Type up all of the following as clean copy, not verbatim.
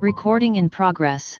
Recording in progress.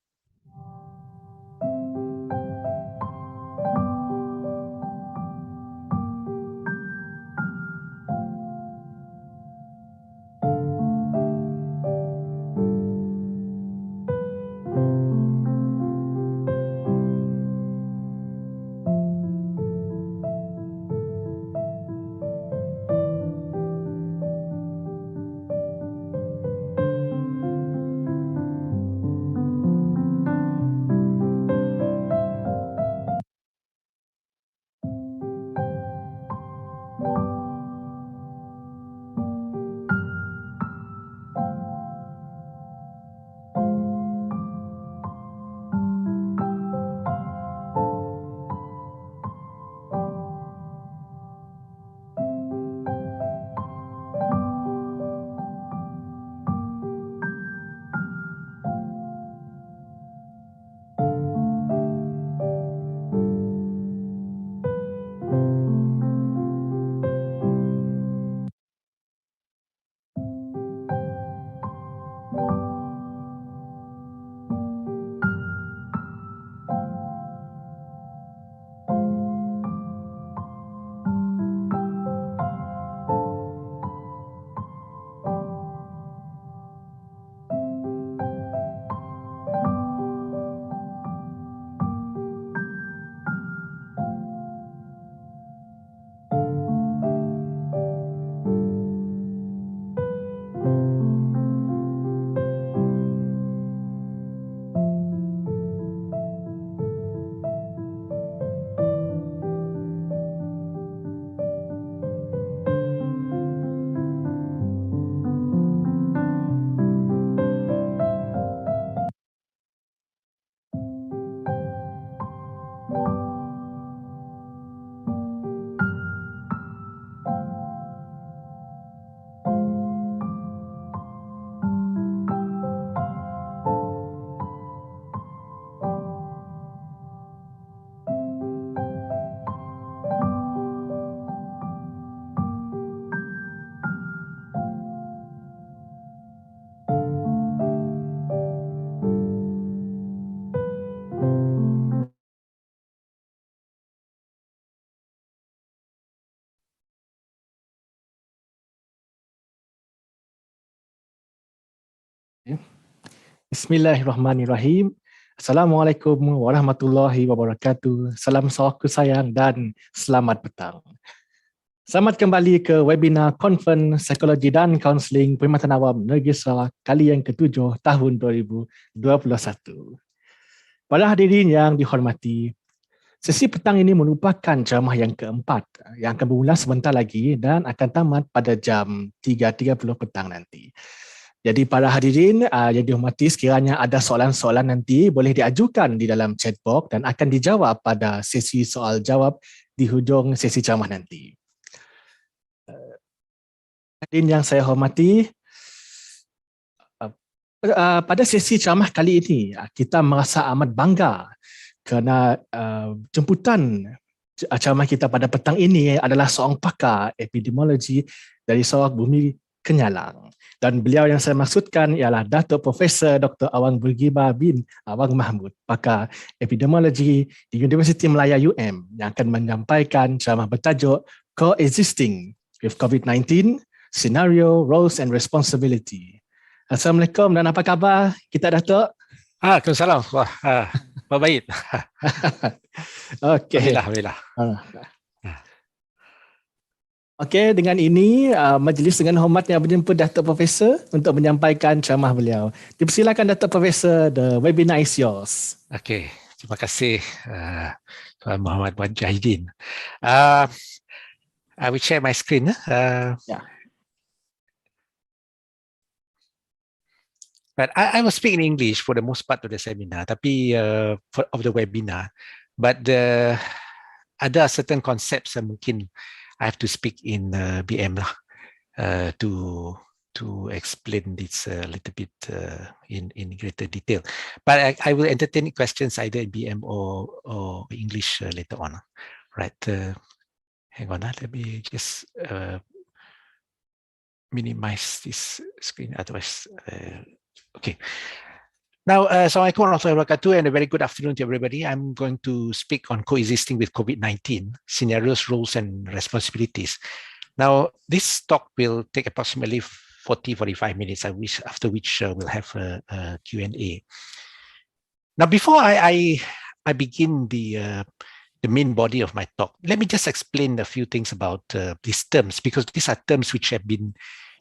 Bismillahirrahmanirrahim. Assalamualaikum warahmatullahi wabarakatuh. Salam sahabatku sayang dan selamat petang. Selamat kembali ke webinar Konferen Psikologi dan Kaunseling Perkhidmatan Awam Negeri Sarawak kali yang ke-7 tahun 2021. Para hadirin yang dihormati, sesi petang ini merupakan ceramah yang keempat yang akan bermula sebentar lagi dan akan tamat pada jam 3.30 petang nanti. Jadi para hadirin yang dihormati, sekiranya ada soalan-soalan nanti boleh diajukan di dalam chat box dan akan dijawab pada sesi soal jawab di hujung sesi ceramah nanti. Hadirin yang saya hormati, pada sesi ceramah kali ini kita merasa amat bangga kerana jemputan ceramah kita pada petang ini adalah seorang pakar epidemiologi dari Sarawak Bumi Kenyalang. Dan beliau yang saya maksudkan ialah Datuk Profesor Dr. Awam Burgiba bin Awang Mahmud, pakar epidemiologi di Universiti Malaya UM yang akan menyampaikan ceramah bertajuk Coexisting with COVID-19, Scenario, Roles and Responsibility. Assalamualaikum dan apa khabar kita, Datuk? Waalaikumsalam. Wah, baik. Okey. Alhamdulillah. Okey, dengan ini majlis dengan hormatnya berjumpa Datuk Profesor untuk menyampaikan ceramah beliau. Dipersilakan Datuk Profesor, the webinar is yours. Okey, terima kasih Tuan Muhammad Wajahidin. I will share my screen. Yeah. But I will speak in English for the most part of the seminar, tapi of the webinar. But ada certain concepts yang mungkin I have to speak in BM lah to explain this a little bit in greater detail. But I will entertain questions either in BM or English later on. Right? Hang on, let me just minimize this screen. Otherwise, okay. Now, Assalamualaikum warahmatullahi wabarakatuh, and a very good afternoon to everybody. I'm going to speak on coexisting with COVID-19, scenarios, roles, and responsibilities. Now, this talk will take approximately 45 minutes, after which we'll have a Q&A. Now, before I begin the main body of my talk, let me just explain a few things about these terms, because these are terms which have been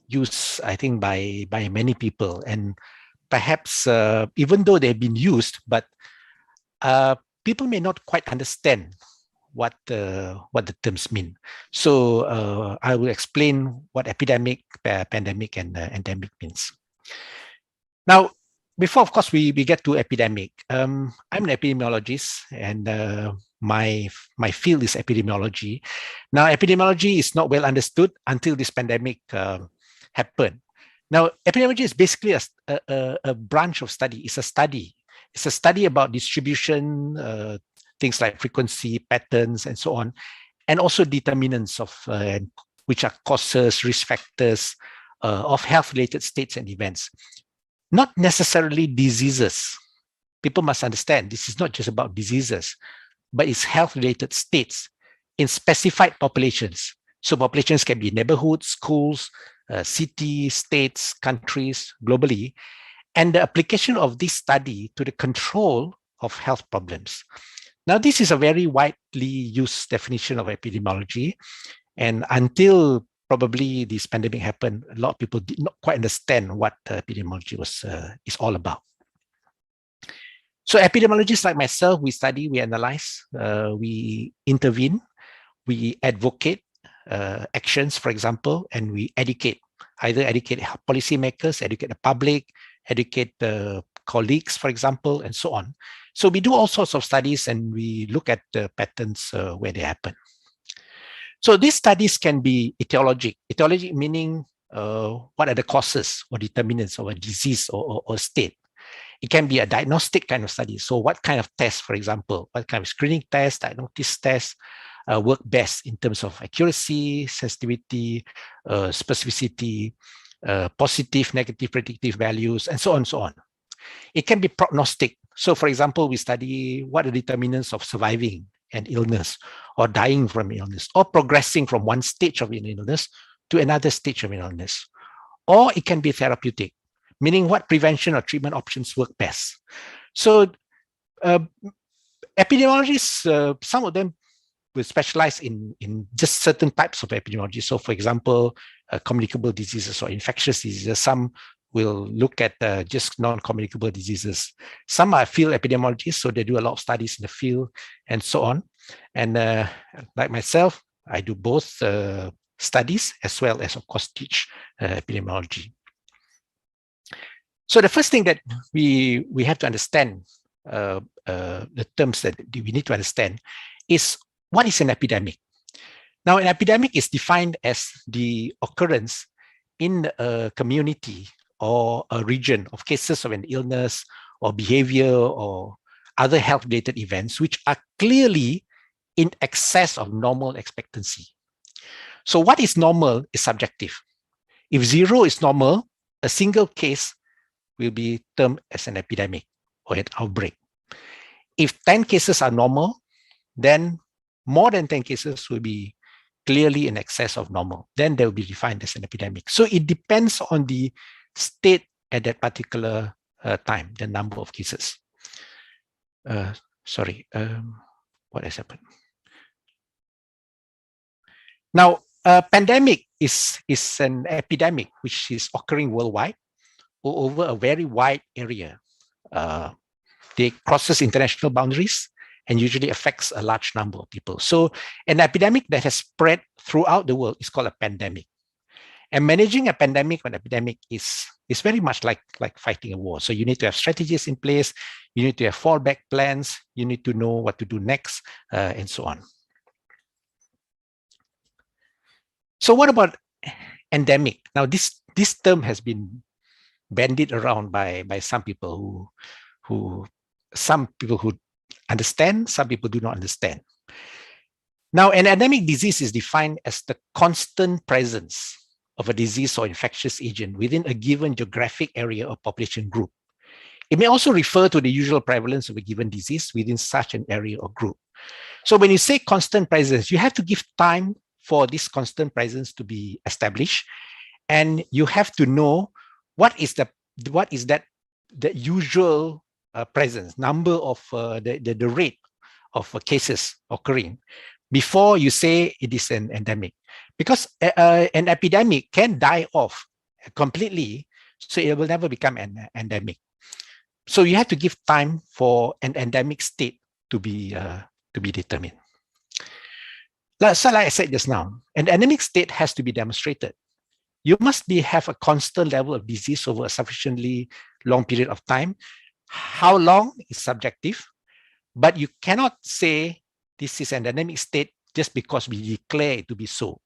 used, I think, by many people, and perhaps even though they've been used, but people may not quite understand what the terms mean. So I will explain what epidemic, pandemic, and endemic means. Now, before, of course, we get to epidemic, I'm an epidemiologist, and my field is epidemiology. Now, epidemiology is not well understood until this pandemic happened. Now, epidemiology is basically a branch of study. It's a study. It's a study about distribution, things like frequency, patterns, and so on, and also determinants of which are causes, risk factors of health-related states and events. Not necessarily diseases. People must understand this is not just about diseases, but it's health-related states in specified populations. So populations can be neighborhoods, schools, cities, states, countries, globally, and the application of this study to the control of health problems. Now, this is a very widely used definition of epidemiology, and until probably this pandemic happened, a lot of people did not quite understand what epidemiology is all about. So epidemiologists like myself, we study, we analyze, we intervene, we advocate actions, for example, and we educate, either educate policymakers, educate the public, educate the colleagues, for example, and so on. So we do all sorts of studies, and we look at the patterns where they happen. So these studies can be etiologic. Etiologic meaning what are the causes or determinants of a disease or state. It can be a diagnostic kind of study. So what kind of tests, for example, what kind of screening tests, diagnostic tests work best in terms of accuracy, sensitivity, specificity, positive, negative, predictive values, and so on and so on. It can be prognostic. So for example, we study what are the determinants of surviving an illness or dying from an illness or progressing from one stage of an illness to another stage of an illness. Or it can be therapeutic, meaning what prevention or treatment options work best. So epidemiologists, some of them will specialize in just certain types of epidemiology. So for example, communicable diseases or infectious diseases. Some will look at just non-communicable diseases. Some are field epidemiologists, so they do a lot of studies in the field and so on. And like myself, I do both studies as well as, of course, teach epidemiology. So the first thing that we have to understand, the terms that we need to understand, is what is an epidemic? Now, an epidemic is defined as the occurrence in a community or a region of cases of an illness or behavior or other health-related events which are clearly in excess of normal expectancy. So what is normal is subjective. If 0 is normal, a single case will be termed as an epidemic or an outbreak. If 10 cases are normal, then more than 10 cases will be clearly in excess of normal. Then they will be defined as an epidemic. So it depends on the state at that particular time, the number of cases. What has happened? Now, a pandemic is an epidemic which is occurring worldwide or over a very wide area. They crosses international boundaries and usually affects a large number of people. So an epidemic that has spread throughout the world is called a pandemic. And managing a pandemic or an epidemic is very much like fighting a war. So you need to have strategies in place, you need to have fallback plans, you need to know what to do next, and so on. So what about endemic? Now this term has been bandied around by some people who understand, some people do not understand. Now, an endemic disease is defined as the constant presence of a disease or infectious agent within a given geographic area or population group It may also refer to the usual prevalence of a given disease within such an area or group. So when you say constant presence, you have to give time for this constant presence to be established, and you have to know what is that the usual presence, number of the rate of cases occurring before you say it is an endemic. Because an epidemic can die off completely, so it will never become an endemic. So you have to give time for an endemic state to be determined. So like I said just now, an endemic state has to be demonstrated. You must have a constant level of disease over a sufficiently long period of time. How long is subjective, but you cannot say this is an endemic state just because we declare it to be so.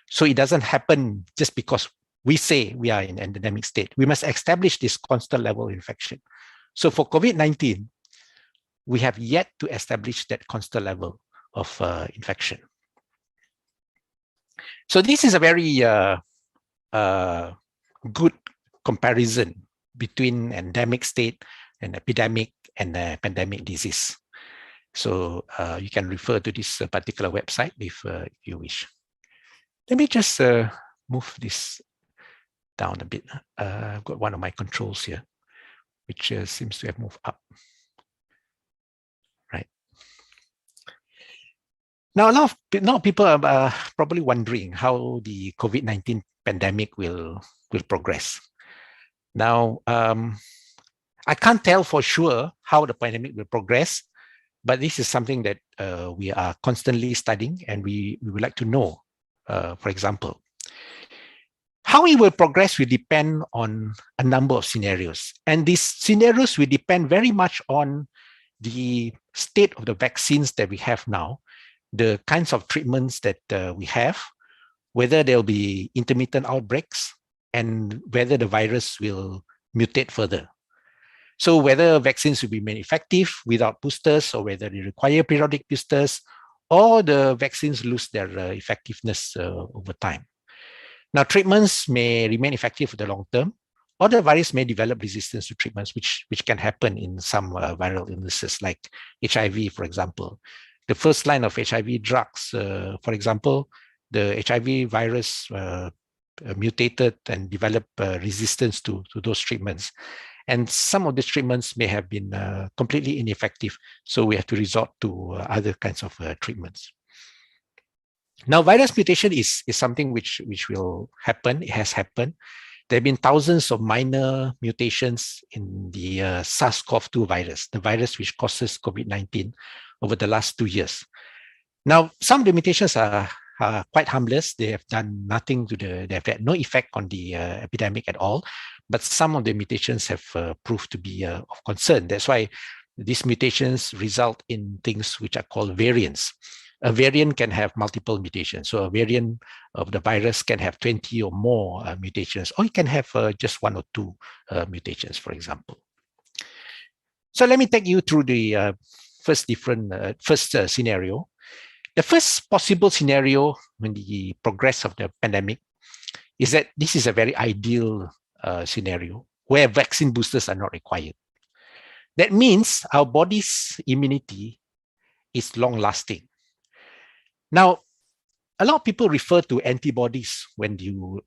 So it doesn't happen just because we say we are in an endemic state. We must establish this constant level of infection. So for COVID-19, we have yet to establish that constant level of infection. So this is a very good comparison between endemic state and epidemic and pandemic disease. So you can refer to this particular website if you wish. Let me just move this down a bit. I've got one of my controls here, which seems to have moved up. Right. Now, a lot of people are probably wondering how the COVID-19 pandemic will progress. Now, I can't tell for sure how the pandemic will progress, but this is something that we are constantly studying, and we would like to know, for example, how it will progress will depend on a number of scenarios. And these scenarios will depend very much on the state of the vaccines that we have now, the kinds of treatments that we have, whether there will be intermittent outbreaks, and whether the virus will mutate further. So whether vaccines will be made effective without boosters, or whether they require periodic boosters, or the vaccines lose their effectiveness over time. Now, treatments may remain effective for the long term, or the virus may develop resistance to treatments, which can happen in some viral illnesses like HIV, for example. The first line of HIV drugs, for example, the HIV virus mutated and developed resistance to those treatments. And some of these treatments may have been completely ineffective, so we have to resort to other kinds of treatments. Now, virus mutation is something which will happen. It has happened. There have been thousands of minor mutations in the SARS-CoV-2 virus, the virus which causes COVID-19 over the last 2 years. Now, some of the mutations are quite harmless. They have done nothing to they have had no effect on the epidemic at all. But some of the mutations have proved to be of concern. That's why these mutations result in things which are called variants. A variant can have multiple mutations. So a variant of the virus can have 20 or more mutations, or it can have just 1 or 2 mutations, for example. So let me take you through the first scenario. The first possible scenario when the progress of the pandemic is that this is a very ideal scenario where vaccine boosters are not required. That means our body's immunity is long-lasting. Now, a lot of people refer to antibodies when you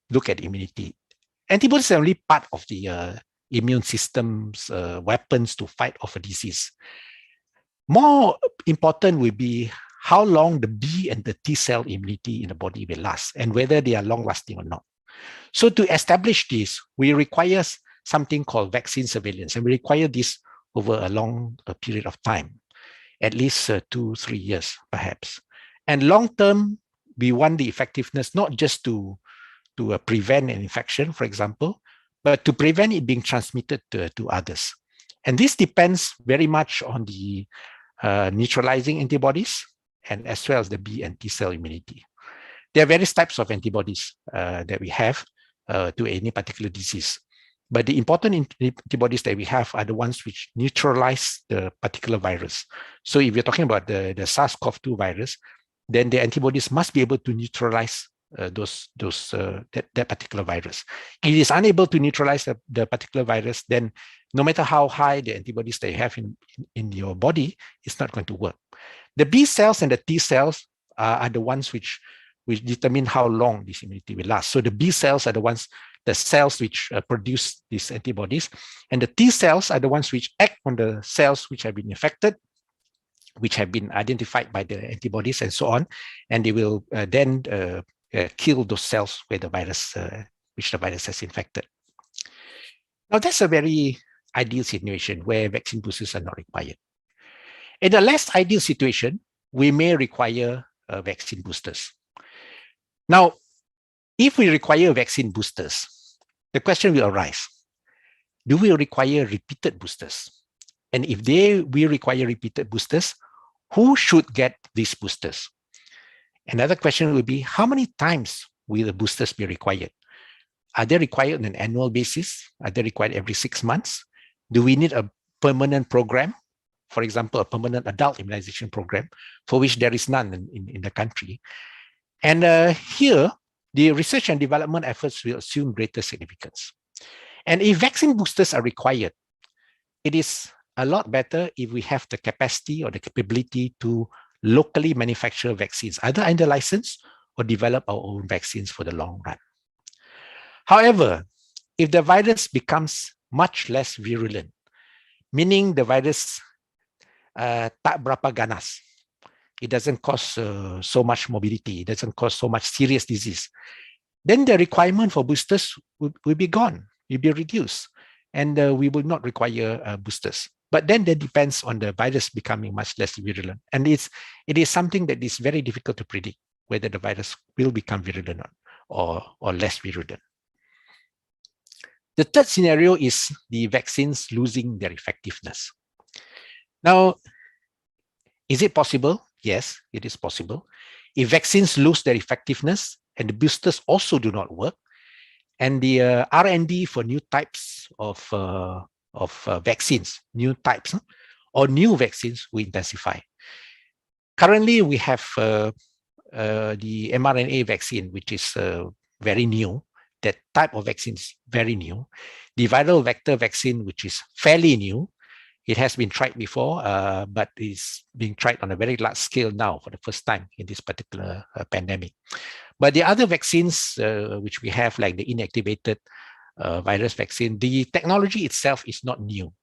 look at immunity. Antibodies are only part of the immune system's weapons to fight off a disease. More important will be how long the B and the T cell immunity in the body will last, and whether they are long-lasting or not. So to establish this, we require something called vaccine surveillance, and we require this over a long period of time, at least 2-3 years, perhaps. And long-term, we want the effectiveness not just to prevent an infection, for example, but to prevent it being transmitted to others. And this depends very much on the neutralizing antibodies, and as well as the B and T cell immunity. There are various types of antibodies that we have to any particular disease. But the important antibodies that we have are the ones which neutralize the particular virus. So if you're talking about the SARS-CoV-2 virus, then the antibodies must be able to neutralize that particular virus. If it is unable to neutralize the particular virus, then no matter how high the antibodies that you have in your body, it's not going to work. The B cells and the T cells are the ones which determine how long this immunity will last. So the B cells are the cells which produce these antibodies, and the T cells are the ones which act on the cells which have been infected, which have been identified by the antibodies and so on, and they will then kill those cells where the virus, which the virus has infected. Now that's a very ideal situation where vaccine boosters are not required. In a less ideal situation, we may require vaccine boosters. Now, if we require vaccine boosters, the question will arise, do we require repeated boosters? And if we require repeated boosters, who should get these boosters? Another question will be, how many times will the boosters be required? Are they required on an annual basis? Are they required every 6 months? Do we need a permanent program? For example, a permanent adult immunization program, for which there is none in the country. And here, the research and development efforts will assume greater significance. And if vaccine boosters are required, it is a lot better if we have the capacity or the capability to locally manufacture vaccines, either under license or develop our own vaccines for the long run. However, if the virus becomes much less virulent, meaning the virus tak berapa ganas, it doesn't cause so much morbidity, it doesn't cause so much serious disease, then the requirement for boosters will be gone, will be reduced, and we will not require boosters. But then that depends on the virus becoming much less virulent. And it is something that is very difficult to predict, whether the virus will become virulent or less virulent. The third scenario is the vaccines losing their effectiveness. Now, is it possible? Yes, it is possible. If vaccines lose their effectiveness and the boosters also do not work, and the R&D for new types of vaccines, new types or new vaccines will intensify. Currently, we have the mRNA vaccine, which is very new. That type of vaccine is very new. The viral vector vaccine, which is fairly new. It has been tried before, but is being tried on a very large scale now for the first time in this particular pandemic. But the other vaccines which we have, like the inactivated virus vaccine, the technology itself is not new.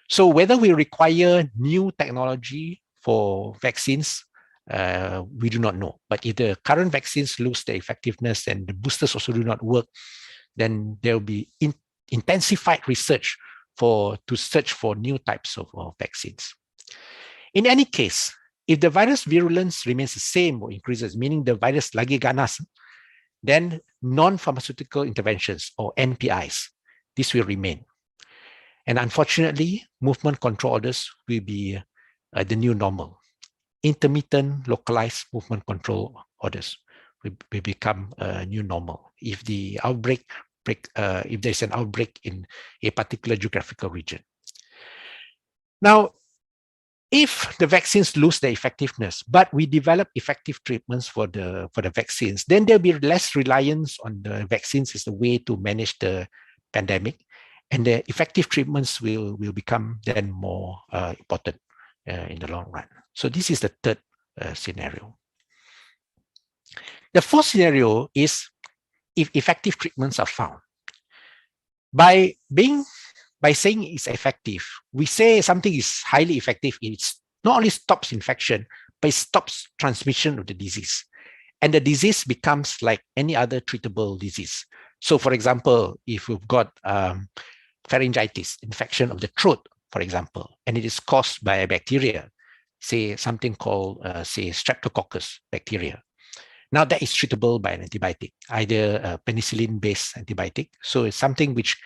So whether we require new technology for vaccines, we do not know. But if the current vaccines lose their effectiveness and the boosters also do not work, then there will be intensified research to search for new types of vaccines. In any case, if the virus virulence remains the same or increases, meaning the virus lagi ganas, then non-pharmaceutical interventions or NPIs, this will remain. And unfortunately, movement control orders will be the new normal. Intermittent localized movement control orders will become a new normal if the outbreak if there's an outbreak in a particular geographical region. Now, if the vaccines lose their effectiveness, but we develop effective treatments for the vaccines, then there'll be less reliance on the vaccines as the way to manage the pandemic, and the effective treatments will become then more important in the long run. So this is the third scenario. The fourth scenario is if effective treatments are found. By saying it's effective, we say something is highly effective. It not only stops infection, but it stops transmission of the disease. And the disease becomes like any other treatable disease. So for example, if we've got pharyngitis, infection of the throat, for example, and it is caused by a bacteria, say something called, say, Streptococcus bacteria. Now that is treatable by an antibiotic, either a penicillin-based antibiotic. So it's something which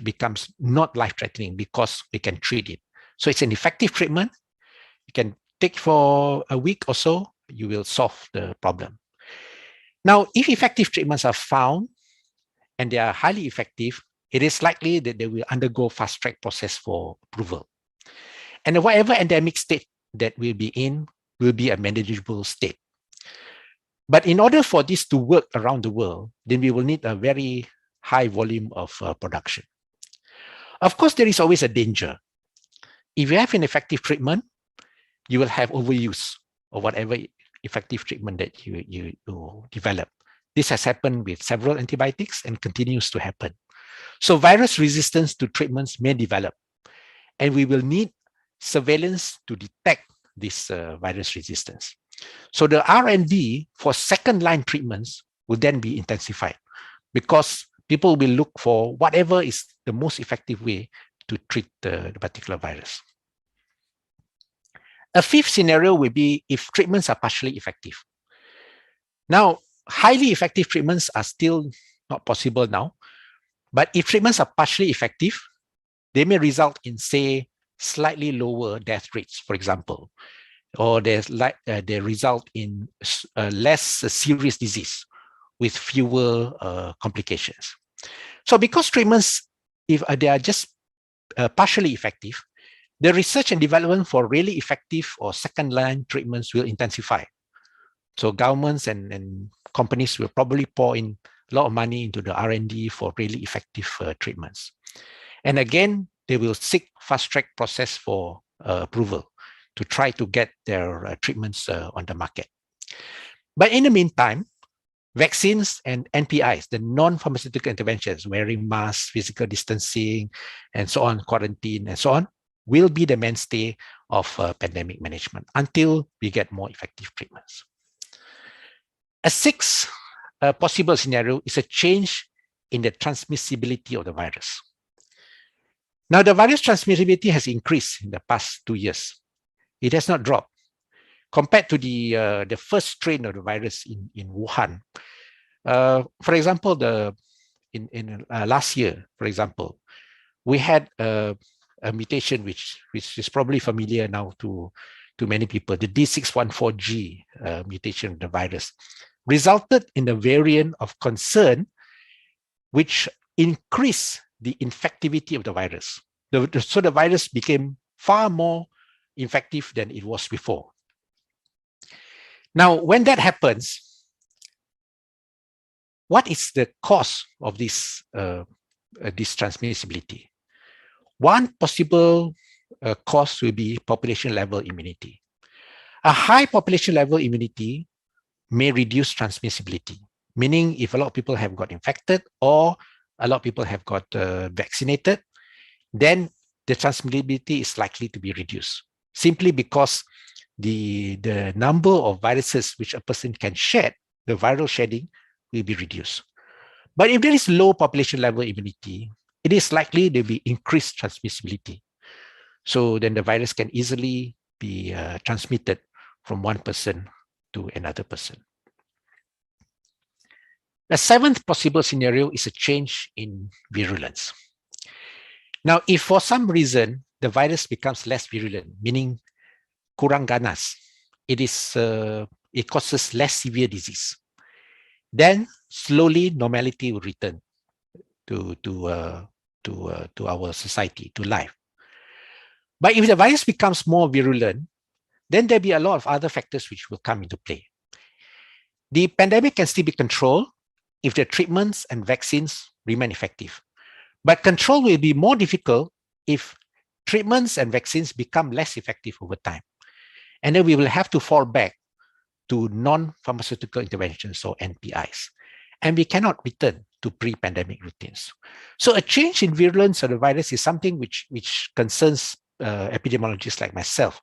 becomes not life-threatening because we can treat it. So it's an effective treatment. You can take for a week or so, you will solve the problem. Now, if effective treatments are found and they are highly effective, it is likely that they will undergo fast-track process for approval. And whatever endemic state that we'll be in will be a manageable state. But in order for this to work around the world, then we will need a very high volume of production. Of course, there is always a danger. If you have an effective treatment, you will have overuse of whatever effective treatment that you develop. This has happened with several antibiotics and continues to happen. So virus resistance to treatments may develop, and we will need surveillance to detect this virus resistance. So the R&D for second-line treatments will then be intensified because people will look for whatever is the most effective way to treat the particular virus. A fifth scenario will be if treatments are partially effective. Now, highly effective treatments are still not possible now, but if treatments are partially effective, they may result in, say, slightly lower death rates, for example, or they result in less serious disease with fewer complications. So because treatments, if they are just partially effective, the research and development for really effective or second-line treatments will intensify. So governments and companies will probably pour in a lot of money into the R&D for really effective treatments. And again, they will seek fast-track process for approval to try to get their treatments on the market. But in the meantime, vaccines and NPIs, the non-pharmaceutical interventions, wearing masks, physical distancing, and so on, quarantine, and so on, will be the mainstay of pandemic management until we get more effective treatments. A sixth possible scenario is a change in the transmissibility of the virus. Now, the virus transmissibility has increased in the past 2 years. It has not dropped. Compared to the first strain of the virus in Wuhan, for example, last year, for example, we had a mutation which is probably familiar now to many people, the D614G mutation of the virus, resulted in a variant of concern which increased the infectivity of the virus. So the virus became far more infective than it was before. Now, when that happens, what is the cause of this transmissibility? One possible cause will be population level immunity. A high population level immunity may reduce transmissibility, meaning if a lot of people have got infected or a lot of people have got vaccinated, then the transmissibility is likely to be reduced, simply because the number of viruses which a person can shed, the viral shedding, will be reduced. But if there is low population level immunity, it is likely there will be increased transmissibility. So then the virus can easily be transmitted from one person to another person. The seventh possible scenario is a change in virulence. Now, if for some reason the virus becomes less virulent, meaning kurang ganas, it causes less severe disease, then slowly normality will return to our society, to life. But if the virus becomes more virulent, then there'll be a lot of other factors which will come into play. The pandemic can still be controlled if the treatments and vaccines remain effective. But control will be more difficult if treatments and vaccines become less effective over time. And then we will have to fall back to non-pharmaceutical interventions, or NPIs. And we cannot return to pre-pandemic routines. So a change in virulence of the virus is something which concerns epidemiologists like myself,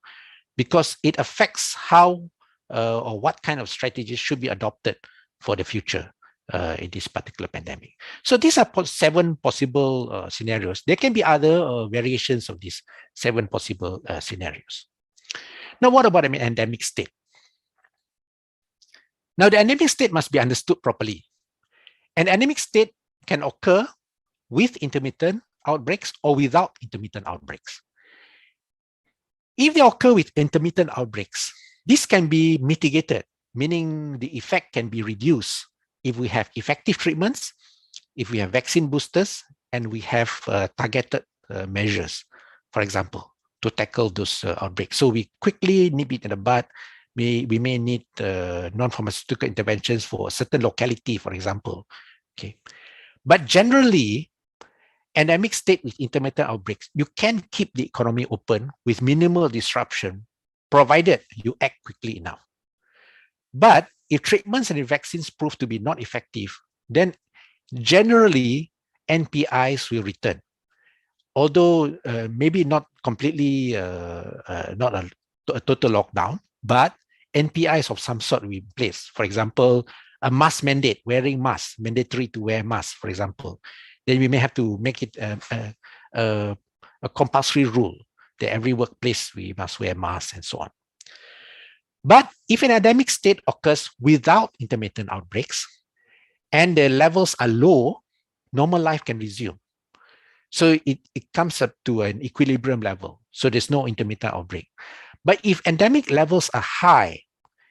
because it affects how or what kind of strategies should be adopted for the future in this particular pandemic. So these are 7 possible scenarios. There can be other variations of these 7 possible scenarios. Now, what about an endemic state? Now, the endemic state must be understood properly. An endemic state can occur with intermittent outbreaks or without intermittent outbreaks. If they occur with intermittent outbreaks, this can be mitigated, meaning the effect can be reduced if we have effective treatments, if we have vaccine boosters, and we have targeted measures, for example, to tackle those outbreaks. So we quickly nip it in the bud we may need non-pharmaceutical interventions for a certain locality, for example. Okay, but generally, endemic state with intermittent outbreaks, you can keep the economy open with minimal disruption, provided you act quickly enough. But if treatments and vaccines prove to be not effective, then generally NPIs will return. Although maybe not completely, not a total lockdown, but NPIs of some sort will be in place. For example, a mask mandate, wearing masks, mandatory to wear masks, for example. Then we may have to make it a compulsory rule that every workplace we must wear masks and so on. But if an endemic state occurs without intermittent outbreaks and the levels are low, normal life can resume. So it comes up to an equilibrium level. So there's no intermittent outbreak. But if endemic levels are high,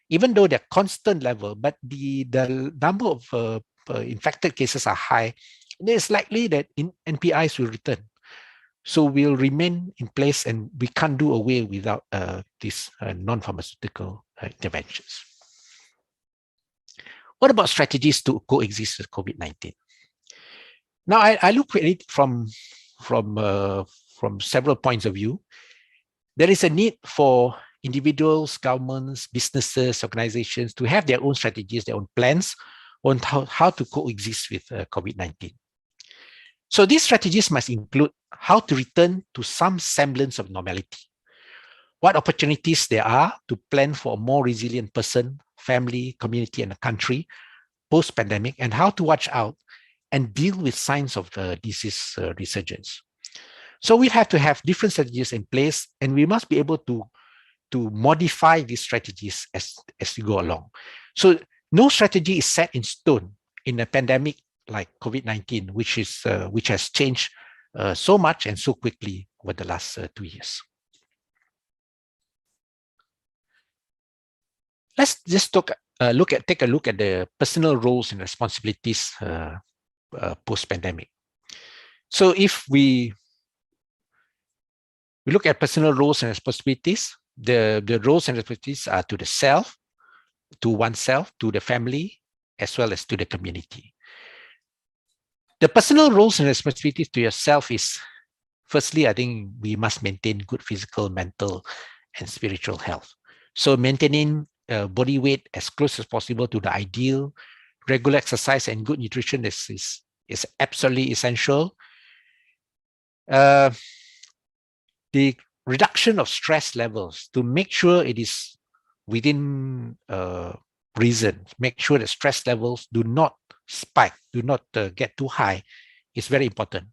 even though they're constant level, but the number of infected cases are high, it's likely that NPIs will return. So we'll remain in place and we can't do away without these non-pharmaceutical interventions. What about strategies to coexist with COVID-19? Now, I look at it from several points of view. There is a need for individuals, governments, businesses, organizations to have their own strategies, their own plans on how to coexist with COVID-19. So these strategies must include how to return to some semblance of normality, what opportunities there are to plan for a more resilient person, family, community, and a country post-pandemic, and how to watch out and deal with signs of the disease resurgence. So we have to have different strategies in place, and we must be able to modify these strategies as we go along. So no strategy is set in stone in a pandemic like COVID-19, which has changed so much and so quickly over the last 2 years. Let's just take a look at the personal roles and responsibilities post-pandemic. So if we look at personal roles and responsibilities, the roles and responsibilities are to the self, to oneself, to the family, as well as to the community. The personal roles and responsibilities to yourself is, firstly, I think we must maintain good physical, mental, and spiritual health. So maintaining body weight as close as possible to the ideal, regular exercise and good nutrition is absolutely essential. The reduction of stress levels, to make sure it is within reason, make sure that stress levels do not spike, do not get too high, is very important,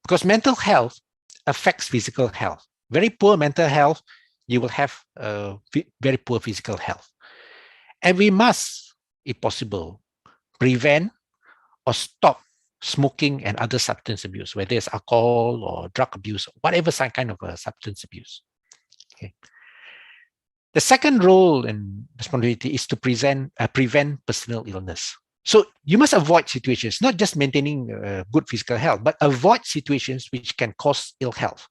because mental health affects physical health. Very poor mental health, you will have very poor physical health. And we must, if possible, prevent or stop smoking and other substance abuse, whether it's alcohol or drug abuse, whatever kind of substance abuse. Okay. The second role and responsibility is to prevent personal illness. So you must avoid situations, not just maintaining good physical health, but avoid situations which can cause ill health,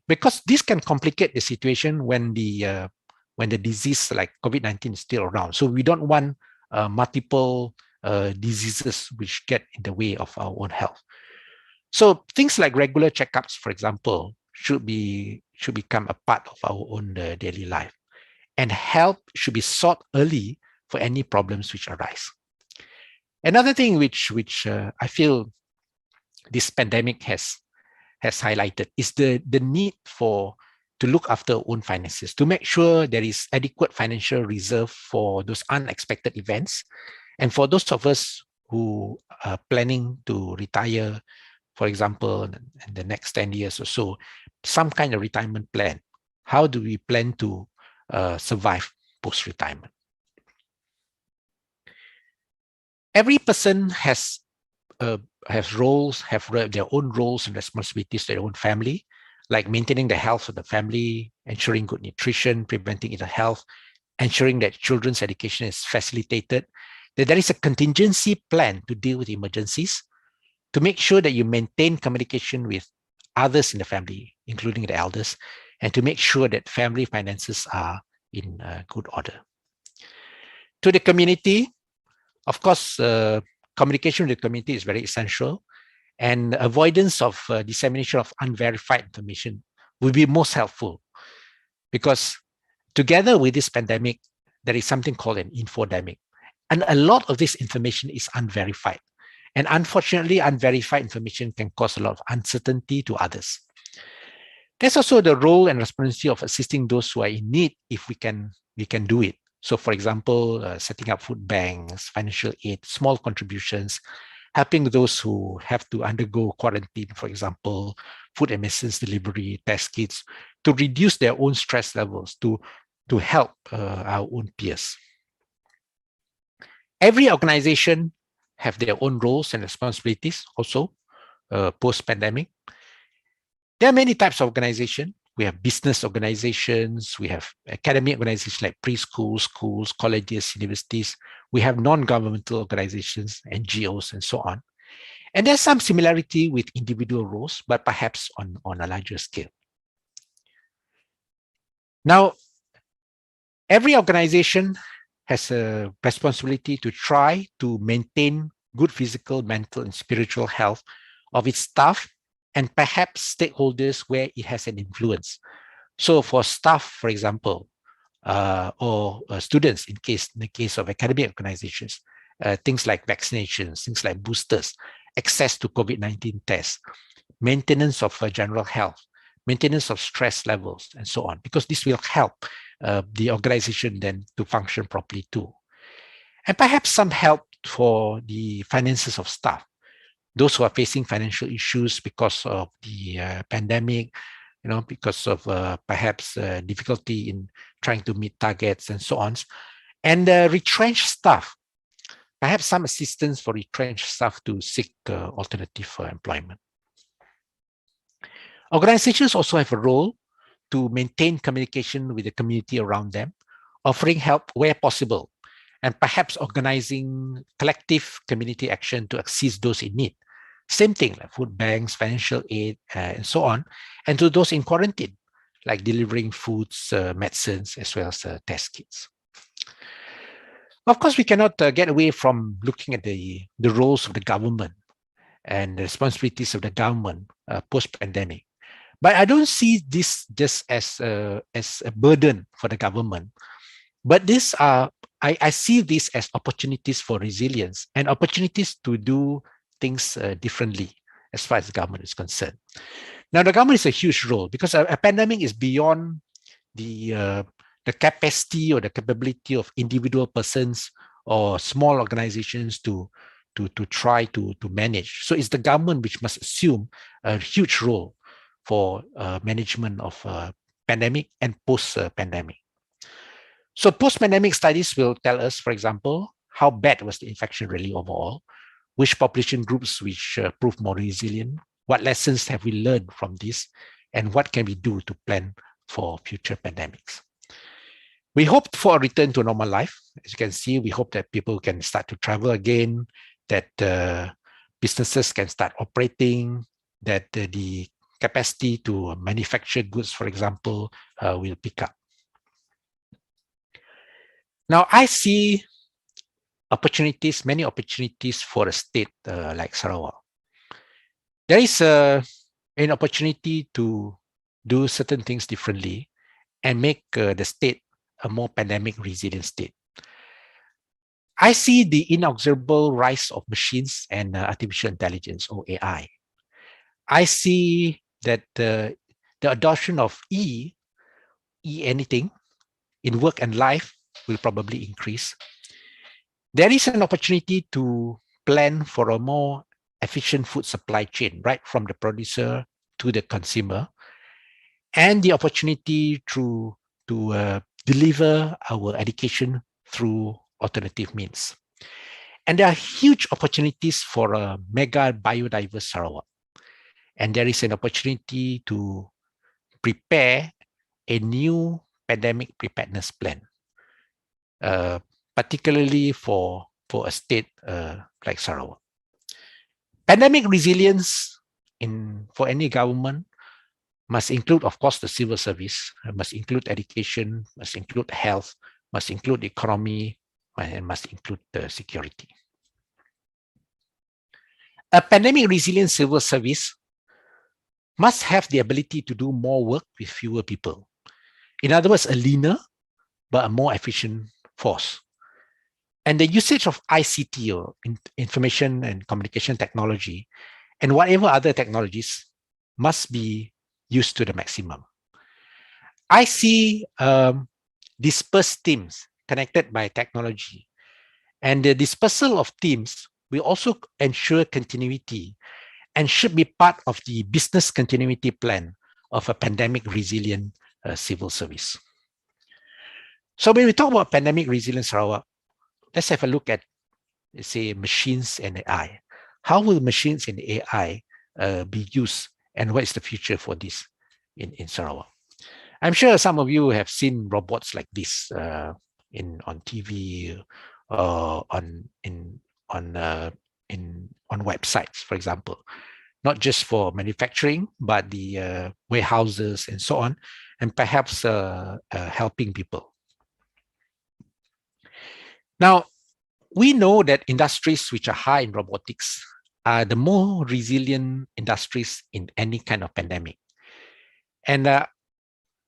because this can complicate the situation when the disease like COVID-19 is still around. So we don't want multiple diseases which get in the way of our own health. So things like regular checkups, for example, should become a part of our own daily life, and help should be sought early for any problems which arise. Another thing which I feel this pandemic has highlighted is the need to look after our own finances, to make sure there is adequate financial reserve for those unexpected events. And for those of us who are planning to retire, for example, in the next 10 years or so, some kind of retirement plan. How do we plan to survive post-retirement? Every person has roles, have their own roles and responsibilities to their own family, like maintaining the health of the family, ensuring good nutrition, preventing ill health, ensuring that children's education is facilitated, that there is a contingency plan to deal with emergencies, to make sure that you maintain communication with others in the family, including the elders, and to make sure that family finances are in good order. To the community, of course, communication with the community is very essential, and avoidance of dissemination of unverified information will be most helpful, because together with this pandemic, there is something called an infodemic. And a lot of this information is unverified. And unfortunately, unverified information can cause a lot of uncertainty to others. There's also the role and responsibility of assisting those who are in need if we can do it. So for example, setting up food banks, financial aid, small contributions, helping those who have to undergo quarantine, for example, food and medicines delivery, test kits, to reduce their own stress levels, to help our own peers. Every organization have their own roles and responsibilities also post-pandemic. There are many types of organizations. We have business organizations, we have academic organizations like preschools, schools, colleges, universities. We have non-governmental organizations, NGOs, and so on. And there's some similarity with individual roles, but perhaps on a larger scale. Now, every organization has a responsibility to try to maintain good physical, mental, and spiritual health of its staff and perhaps stakeholders where it has an influence. So for staff, for example, or students in the case of academic organizations, things like vaccinations, things like boosters, access to COVID-19 tests, maintenance of general health, maintenance of stress levels, and so on, because this will help the organization then to function properly too. And perhaps some help for the finances of staff. Those who are facing financial issues because of the pandemic, because of perhaps difficulty in trying to meet targets and so on. And retrenched staff, perhaps some assistance for retrenched staff to seek alternative employment. Organizations also have a role to maintain communication with the community around them, offering help where possible, and perhaps organizing collective community action to assist those in need. Same thing, like food banks, financial aid, and so on. And to those in quarantine, like delivering foods, medicines, as well as test kits. Of course, we cannot get away from looking at the roles of the government and the responsibilities of the government post-pandemic. But I don't see this just as a burden for the government. But I see this as opportunities for resilience and opportunities to do things differently as far as the government is concerned. Now, the government is a huge role because a pandemic is beyond the capacity or the capability of individual persons or small organizations to try to manage. So it's the government which must assume a huge role for management of pandemic and post-pandemic. So post-pandemic studies will tell us, for example, how bad was the infection really overall, which population groups which prove more resilient, what lessons have we learned from this, and what can we do to plan for future pandemics. We hope for a return to normal life. As you can see, we hope that people can start to travel again, that businesses can start operating, that the capacity to manufacture goods, for example, will pick up. Now, I see opportunities, many opportunities for a state like Sarawak. There is an opportunity to do certain things differently and make the state a more pandemic resilient state. I see the inexorable rise of machines and artificial intelligence, or AI. I see that the adoption of anything in work and life will probably increase. There is an opportunity to plan for a more efficient food supply chain, right from the producer to the consumer, and the opportunity to deliver our education through alternative means. And there are huge opportunities for a mega biodiverse Sarawak. And there is an opportunity to prepare a new pandemic preparedness plan, particularly for a state like Sarawak. Pandemic resilience for any government must include, of course, the civil service, must include education, must include health, must include economy, and must include the security. A pandemic resilient civil service must have the ability to do more work with fewer people. In other words, a leaner but a more efficient force. And the usage of ICT, or information and communication technology, and whatever other technologies must be used to the maximum. I see dispersed teams connected by technology, and the dispersal of teams will also ensure continuity and should be part of the business continuity plan of a pandemic resilient civil service. So when we talk about pandemic resilient Sarawak, let's have a look at, let's say, machines and AI. How will machines and AI be used, and what is the future for this in Sarawak? I'm sure some of you have seen robots like this on TV, on websites, for example, not just for manufacturing, but the warehouses and so on, and perhaps helping people. Now, we know that industries which are high in robotics are the more resilient industries in any kind of pandemic. And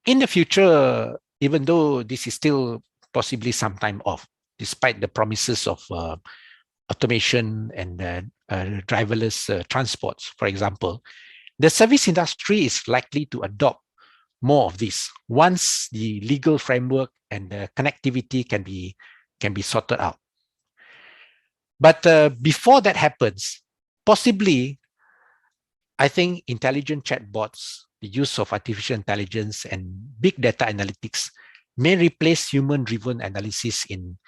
in the future, even though this is still possibly some time off, despite the promises of automation and driverless transports, for example, the service industry is likely to adopt more of this once the legal framework and the connectivity can be sorted out. But before that happens, possibly, I think intelligent chatbots, the use of artificial intelligence and big data analytics may replace human-driven analysis in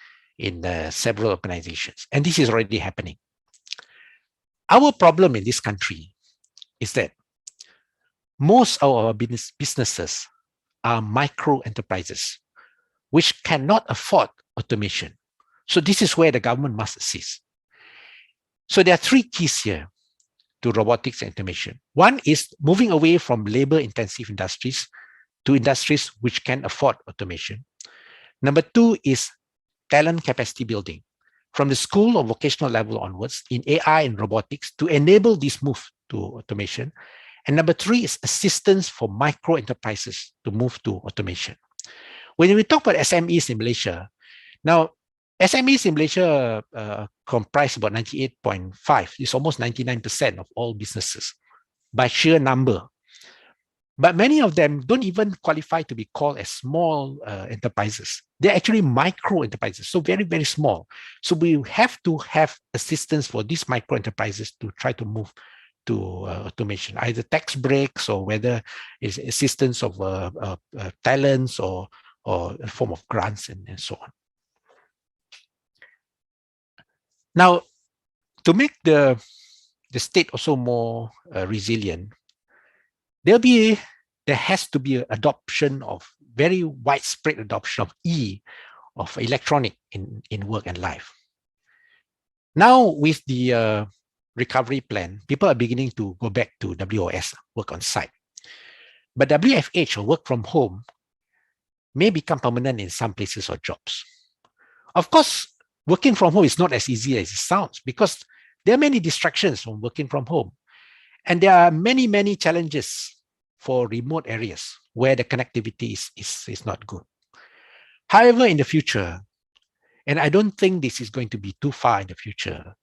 several organizations. And this is already happening. Our problem in this country is that most of our businesses are micro enterprises, which cannot afford automation. So this is where the government must assist. So there are three keys here to robotics and automation. One is moving away from labor-intensive industries to industries which can afford automation. Number two is talent capacity building from the school or vocational level onwards in AI and robotics to enable this move to automation. And number three is assistance for micro enterprises to move to automation. When we talk about SMEs in Malaysia, now SMEs in Malaysia comprise about 98.5%. It's almost 99% of all businesses by sheer number. But many of them don't even qualify to be called as small enterprises. They're actually micro enterprises, so very, very small. So we have to have assistance for these micro enterprises to try to move to automation, either tax breaks or whether it's assistance of talents or a form of grants and so on. Now, to make the state also more resilient, there has to be an adoption of very widespread adoption of electronic in work and life. Now, with the recovery plan, people are beginning to go back to WOS, work on site. But WFH, or work from home, may become permanent in some places or jobs. Of course, working from home is not as easy as it sounds because there are many distractions from working from home. And there are many, many challenges for remote areas where the connectivity is not good. However, in the future, and I don't think this is going to be too far in the future,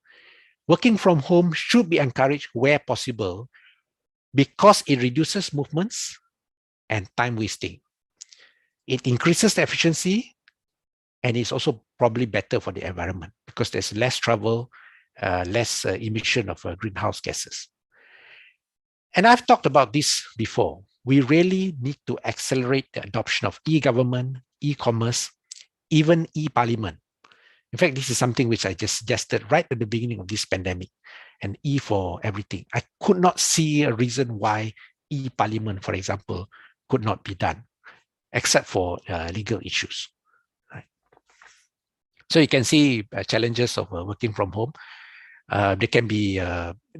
working from home should be encouraged where possible because it reduces movements and time wasting. It increases the efficiency and it's also probably better for the environment because there's less travel, less emission of greenhouse gases. And I've talked about this before. We really need to accelerate the adoption of e-government, e-commerce, even e-parliament. In fact, this is something which I just suggested right at the beginning of this pandemic, and e for everything. I could not see a reason why e-parliament, for example, could not be done, except for legal issues. Right? So you can see challenges of working from home. There can be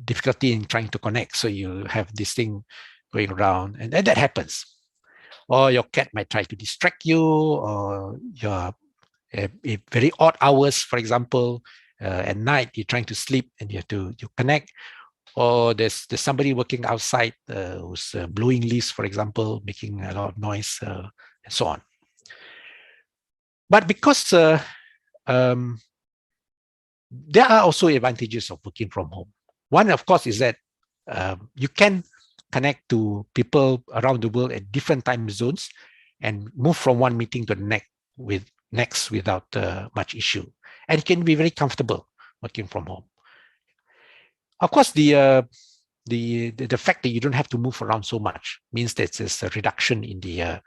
difficulty in trying to connect. So you have this thing going around, and that happens. Or your cat might try to distract you, or your very odd hours, for example, at night you're trying to sleep and you connect, or there's somebody working outside who's blowing leaves, for example, making a lot of noise, and so on. But because there are also advantages of working from home. One, of course, is that you can connect to people around the world at different time zones and move from one meeting to the next without much issue. And it can be very comfortable working from home. Of course, the fact that you don't have to move around so much means that there's a reduction in the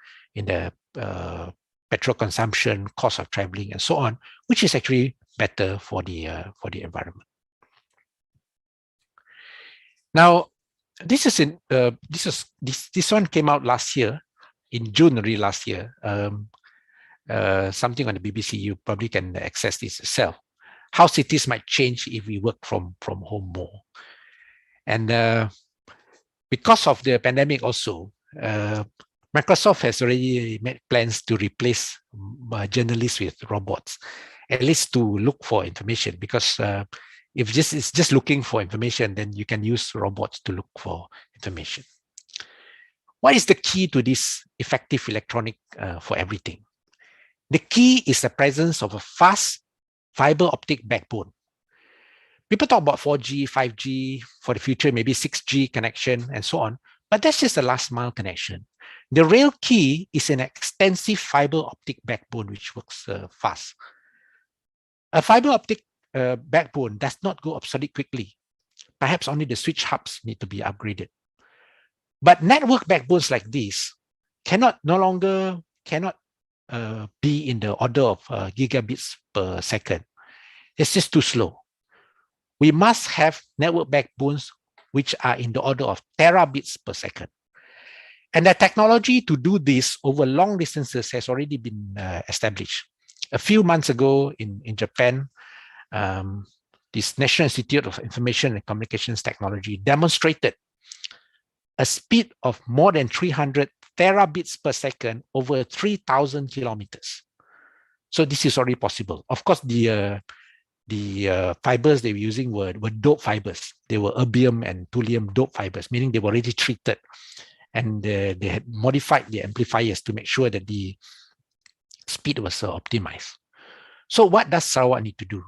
petrol consumption, cost of traveling, and so on, which is actually better for the environment. Now, this one came out last year, in June, really last year. Something on the BBC. You probably can access this yourself. How cities might change if we work from home more. And because of the pandemic also, Microsoft has already made plans to replace journalists with robots, at least to look for information, because if it's just looking for information, then you can use robots to look for information. What is the key to this effective electronic for everything? The key is the presence of a fast fiber optic backbone. People talk about 4G, 5G, for the future, maybe 6G connection and so on, but that's just a last mile connection. The real key is an extensive fiber optic backbone which works fast. A fiber optic backbone does not go obsolete quickly. Perhaps only the switch hubs need to be upgraded. But network backbones like this cannot be in the order of gigabits per second. It's just too slow. We must have network backbones which are in the order of terabits per second. And the technology to do this over long distances has already been established. A few months ago in Japan, this National Institute of Information and Communications Technology demonstrated a speed of more than 300 terabits per second over 3,000 kilometers. So this is already possible. Of course, the fibers they were using were dope fibers. They were erbium and thulium dope fibers, meaning they were already treated. And they had modified the amplifiers to make sure that the speed was optimized. So what does Sarawak need to do?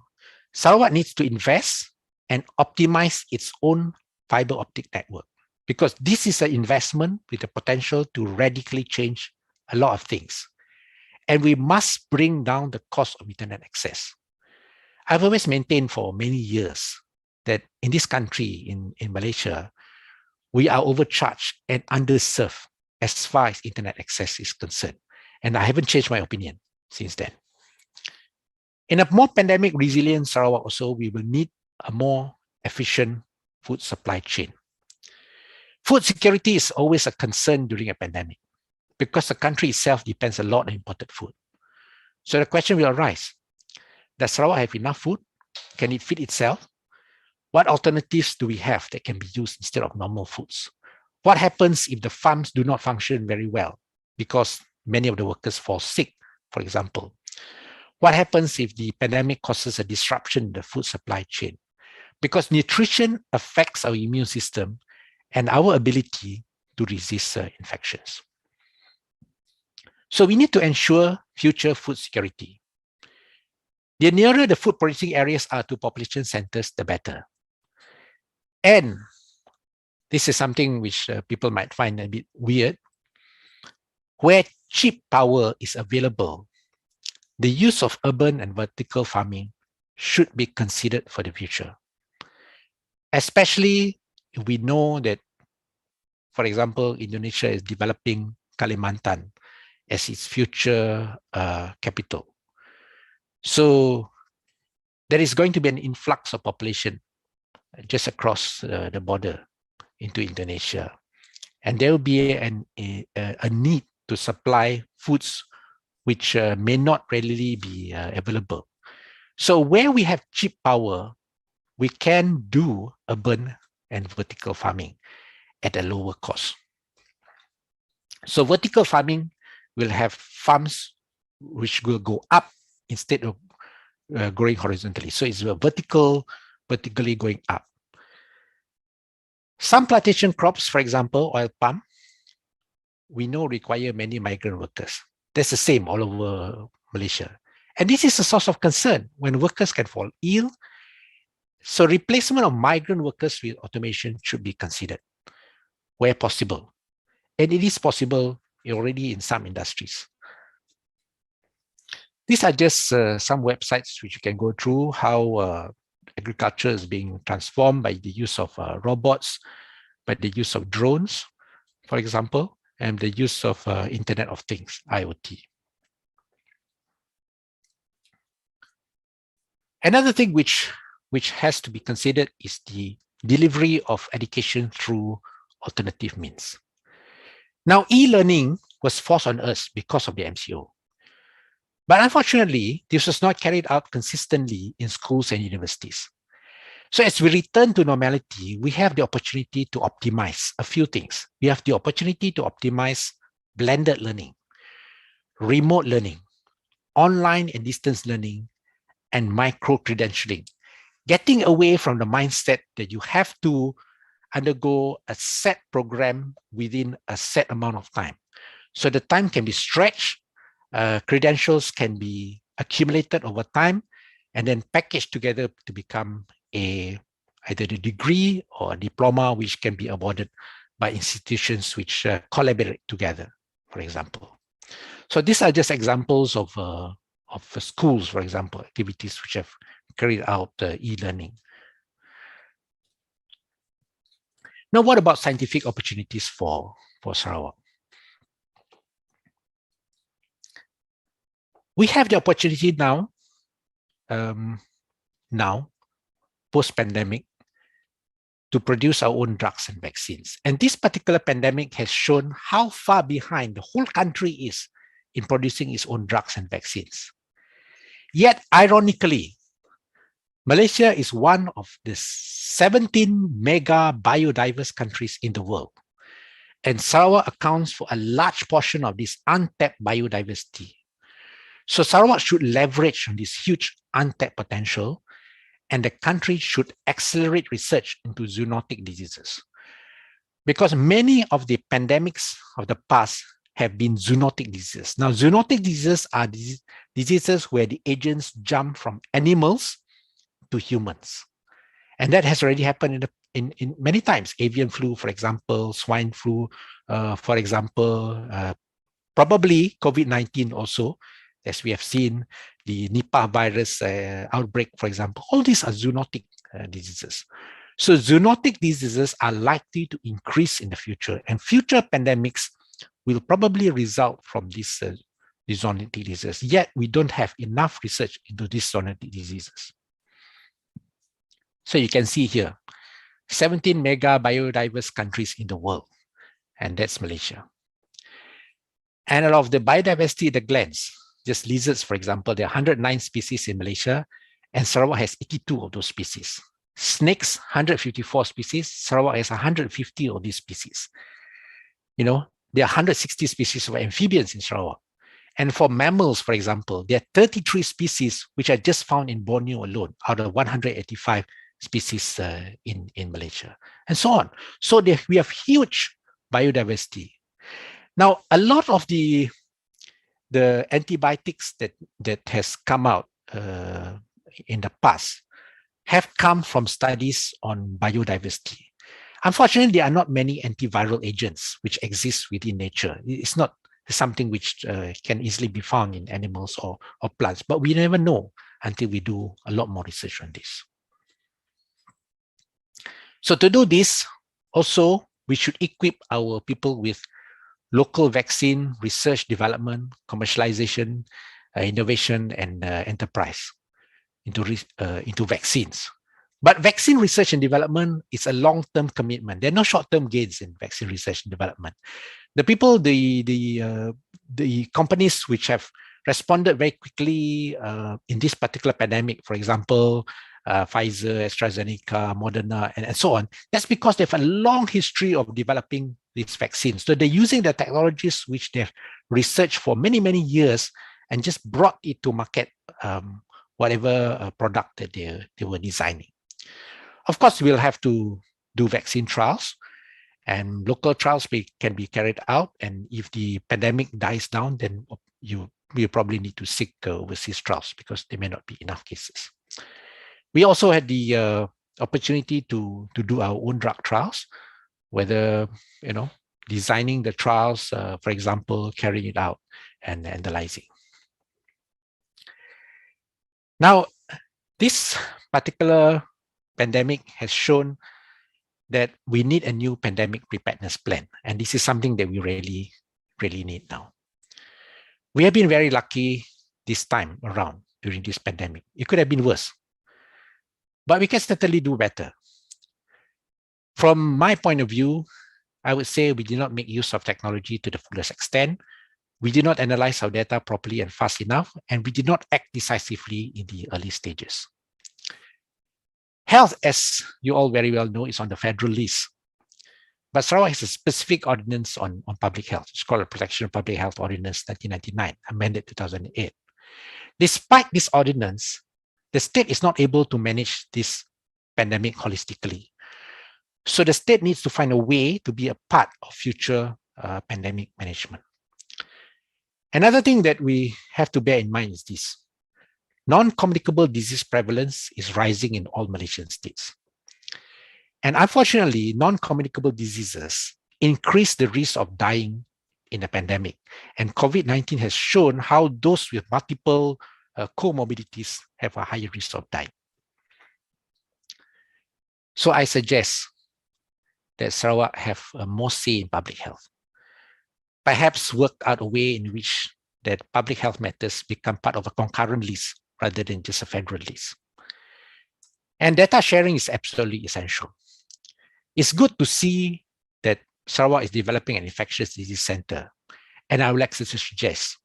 Sarawak needs to invest and optimize its own fiber optic network, because this is an investment with the potential to radically change a lot of things. And we must bring down the cost of internet access. I've always maintained for many years that in this country, in Malaysia, we are overcharged and underserved as far as internet access is concerned. And I haven't changed my opinion since then. In a more pandemic resilient Sarawak also, we will need a more efficient food supply chain. Food security is always a concern during a pandemic because the country itself depends a lot on imported food. So the question will arise, does Sarawak have enough food? Can it feed itself? What alternatives do we have that can be used instead of normal foods? What happens if the farms do not function very well because many of the workers fall sick, for example? What happens if the pandemic causes a disruption in the food supply chain? Because nutrition affects our immune system and our ability to resist infections. So we need to ensure future food security. The nearer the food producing areas are to population centers, the better. And this is something which people might find a bit weird. Where cheap power is available, the use of urban and vertical farming should be considered for the future. Especially if we know that, for example, Indonesia is developing Kalimantan as its future capital. So there is going to be an influx of population just across the border into Indonesia. And there will be a need to supply foods which may not readily be available. So where we have cheap power, we can do urban and vertical farming at a lower cost. So vertical farming will have farms which will go up instead of growing horizontally. So it's a vertically going up. Some plantation crops, for example, oil palm, we know require many migrant workers. That's the same all over Malaysia. And this is a source of concern when workers can fall ill. So replacement of migrant workers with automation should be considered where possible. And it is possible already in some industries. These are just some websites which you can go through how agriculture is being transformed by the use of robots, by the use of drones, for example, and the use of Internet of Things, IoT. Another thing which has to be considered is the delivery of education through alternative means. Now, e-learning was forced on us because of the MCO. But unfortunately, this was not carried out consistently in schools and universities. So as we return to normality, we have the opportunity to optimize a few things. We have the opportunity to optimize blended learning, remote learning, online and distance learning, and micro-credentialing. Getting away from the mindset that you have to undergo a set program within a set amount of time. So the time can be stretched, credentials can be accumulated over time, and then packaged together to become either a degree or a diploma which can be awarded by institutions which collaborate together, for example. So these are just examples of schools, for example, activities which have carried out e-learning. Now, what about scientific opportunities for Sarawak? We have the opportunity now, post-pandemic, to produce our own drugs and vaccines. And this particular pandemic has shown how far behind the whole country is in producing its own drugs and vaccines. Yet, ironically, Malaysia is one of the 17 mega biodiverse countries in the world. And Sarawak accounts for a large portion of this untapped biodiversity. So Sarawak should leverage on this huge untapped potential, and the country should accelerate research into zoonotic diseases. Because many of the pandemics of the past have been zoonotic diseases. Now, zoonotic diseases are diseases where the agents jump from animals to humans. And that has already happened in many times. Avian flu, for example, swine flu, for example, probably COVID-19 also, as we have seen, the Nipah virus outbreak, for example. All these are zoonotic diseases. So zoonotic diseases are likely to increase in the future, and future pandemics will probably result from these zoonotic diseases. Yet we don't have enough research into these zoonotic diseases. So you can see here, 17 mega biodiverse countries in the world, and that's Malaysia. And out of the biodiversity, the glands, just lizards, for example, there are 109 species in Malaysia, and Sarawak has 82 of those species. Snakes, 154 species. Sarawak has 150 of these species. You know, there are 160 species of amphibians in Sarawak. And for mammals, for example, there are 33 species which are just found in Borneo alone out of 185 species in Malaysia, and so on. So we have huge biodiversity. Now, a lot of the antibiotics that has come out in the past have come from studies on biodiversity. Unfortunately, there are not many antiviral agents which exist within nature. It's not something which can easily be found in animals or plants, but we never know until we do a lot more research on this. So to do this, also, we should equip our people with local vaccine research, development, commercialization, innovation, and enterprise into vaccines. But vaccine research and development is a long-term commitment. There are no short-term gains in vaccine research and development. The people, the companies which have responded very quickly in this particular pandemic, for example, Pfizer, AstraZeneca, Moderna, and so on. That's because they have a long history of developing these vaccines. So they're using the technologies which they've researched for many, many years and just brought it to market, whatever product that they were designing. Of course, we'll have to do vaccine trials, and local trials can be carried out. And if the pandemic dies down, then you probably need to seek overseas trials because there may not be enough cases. We also had the opportunity to do our own drug trials, whether, designing the trials, for example, carrying it out and analyzing. Now, this particular pandemic has shown that we need a new pandemic preparedness plan. And this is something that we really, really need now. We have been very lucky this time around during this pandemic. It could have been worse, but we can certainly do better. From my point of view, I would say we did not make use of technology to the fullest extent. We did not analyze our data properly and fast enough, and we did not act decisively in the early stages. Health, as you all very well know, is on the federal list. But Sarawak has a specific ordinance on public health. It's called the Protection of Public Health Ordinance 1999, amended 2008. Despite this ordinance, the state is not able to manage this pandemic holistically. So the state needs to find a way to be a part of future pandemic management. Another thing that we have to bear in mind is this. Non-communicable disease prevalence is rising in all Malaysian states. And unfortunately, non-communicable diseases increase the risk of dying in a pandemic. And COVID-19 has shown how those with multiple comorbidities have a higher risk of dying. So I suggest that Sarawak have more say in public health. Perhaps work out a way in which that public health matters become part of a concurrent list rather than just a federal list. And data sharing is absolutely essential. It's good to see that Sarawak is developing an infectious disease center. And I would like to suggest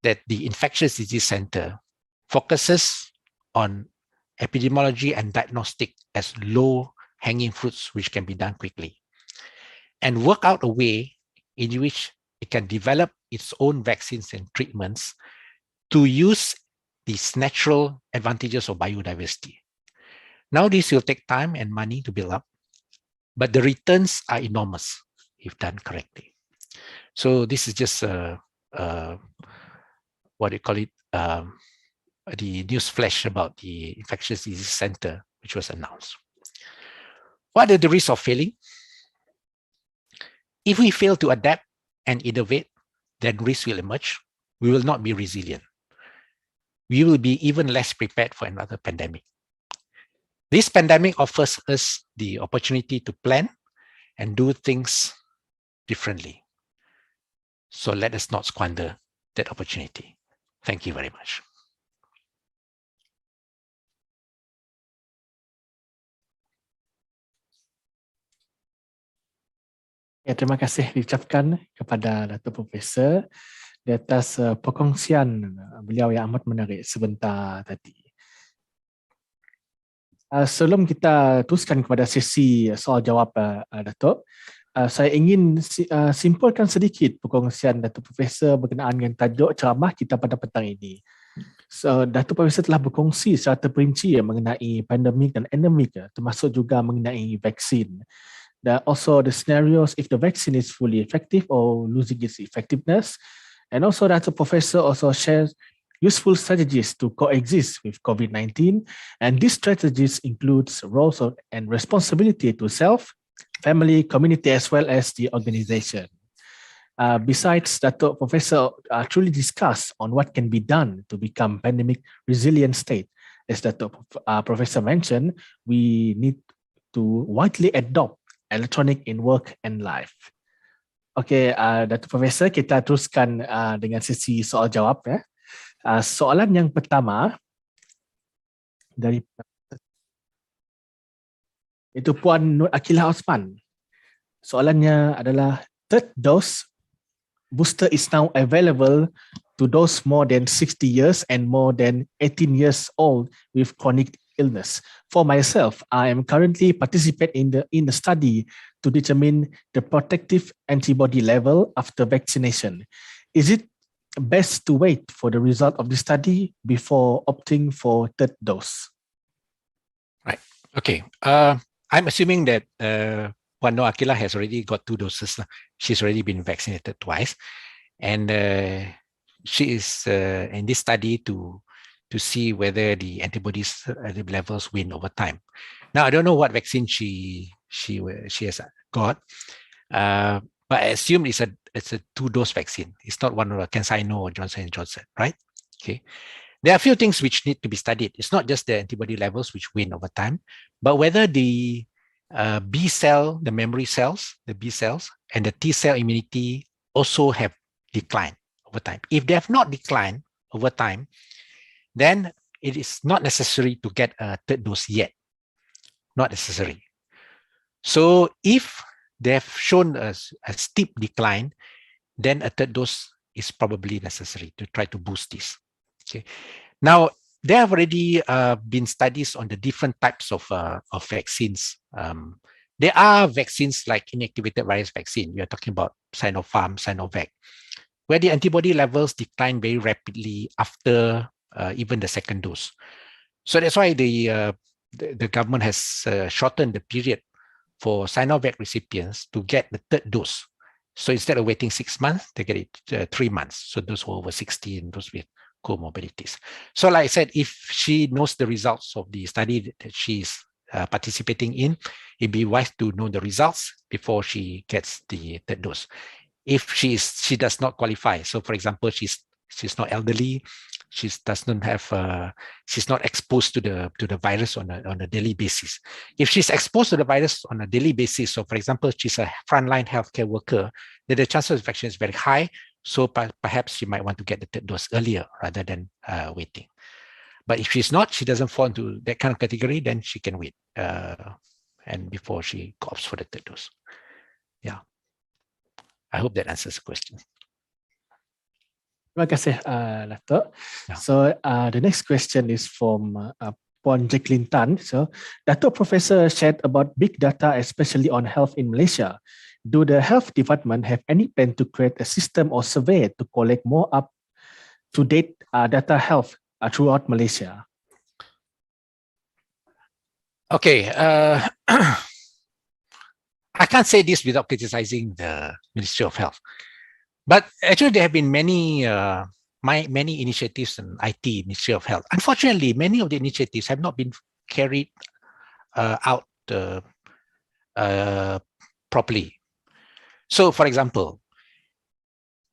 that the infectious disease center focuses on epidemiology and diagnostic as low-hanging fruits which can be done quickly, and work out a way in which it can develop its own vaccines and treatments to use these natural advantages of biodiversity. Now, this will take time and money to build up, but the returns are enormous if done correctly. So this is just what do you call it? The news flash about the infectious disease center, which was announced. What are the risks of failing? If we fail to adapt and innovate, then risks will emerge. We will not be resilient. We will be even less prepared for another pandemic. This pandemic offers us the opportunity to plan and do things differently. So let us not squander that opportunity. Thank you very much. Ya, terima kasih diucapkan kepada Datuk Profesor di atas perkongsian beliau yang amat menarik sebentar tadi. Sebelum kita teruskan kepada sesi soal jawab, Datuk, saya ingin simpulkan sedikit perkongsian Datuk Profesor berkenaan dengan tajuk ceramah kita pada petang ini. So, Datuk Profesor telah berkongsi secara terperinci mengenai pandemik dan endemik, termasuk juga mengenai vaksin. Also the scenarios if the vaccine is fully effective or losing its effectiveness. And also Datuk Profesor also shares useful strategies to coexist with COVID-19. And these strategies includes roles and responsibility to self, family, community, as well as the organization. Besides, Datuk Professor truly discussed on what can be done to become pandemic resilient state. As Datuk Professor mentioned, we need to widely adopt electronic in work and life. Okey, Datuk Professor, kita teruskan dengan sesi soal jawab. Soalan yang pertama dari itu Puan Nur Akilah Osman. Soalannya adalah, third dose booster is now available to those more than 60 years and more than 18 years old with chronic illness. For myself, I am currently participating in the study to determine the protective antibody level after vaccination. Is it best to wait for the result of the study before opting for third dose? Right. Okay. I'm assuming that Puan Nur Akila has already got 2 doses. She's already been vaccinated twice, and she is in this study to see whether the antibodies levels wane over time. Now, I don't know what vaccine she has got, but I assume it's a 2-dose vaccine. It's not one of the CanSino or Johnson & Johnson, right? Okay. There are a few things which need to be studied. It's not just the antibody levels which wane over time, but whether the B cell, the memory cells, the B cells, and the T cell immunity also have declined over time. If they have not declined over time, then it is not necessary to get a third dose yet. Not necessary. So if they have shown a steep decline, then a third dose is probably necessary to try to boost this. Okay. Now, there have already been studies on the different types of vaccines. There are vaccines like inactivated virus vaccine. We are talking about Sinopharm, Sinovac, where the antibody levels decline very rapidly after even the second dose. So that's why the government has shortened the period for Sinovac recipients to get the third dose. So instead of waiting 6 months, they get it 3 months. So those who are over 60 and those with comorbidities. So like I said, if she knows the results of the study that she's participating in, it'd be wise to know the results before she gets the third dose. If she does not qualify, so for example, she's not elderly, she's not exposed to the virus on a daily basis. If she's exposed to the virus on a daily basis, so for example, she's a frontline healthcare worker, then the chance of infection is very high. So perhaps she might want to get the third dose earlier rather than waiting. But if she's not, she doesn't fall into that kind of category, then she can wait and before she opts for the third dose. Yeah. I hope that answers the question. Terima kasih, Dato'. Yeah. So the next question is from Puan Jacqueline Tan. So, Dato' Professor shared about big data, especially on health in Malaysia. Do the health department have any plan to create a system or survey to collect more up-to-date data health throughout Malaysia? Okay, I can't say this without criticizing the Ministry of Health. But actually, there have been many initiatives in IT, Ministry of Health. Unfortunately, many of the initiatives have not been carried out properly. So, for example,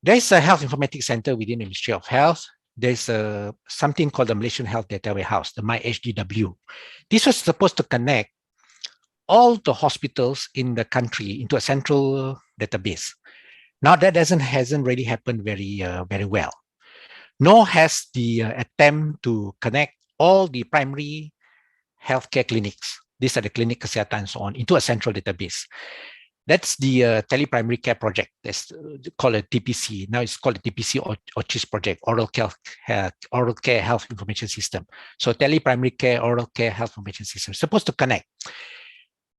there's a Health Informatics Center within the Ministry of Health. There's something called the Malaysian Health Data Warehouse, the MyHDW. This was supposed to connect all the hospitals in the country into a central database. Now that hasn't really happened very well. Nor has the attempt to connect all the primary healthcare clinics, these are the clinic kesihatan and so on, into a central database. That's the Tele-Primary Care Project. That's called a TPC. Now it's called the TPC OCHIS project, Oral Care Health Information System. So Tele-Primary Care, Oral Care Health Information System, supposed to connect.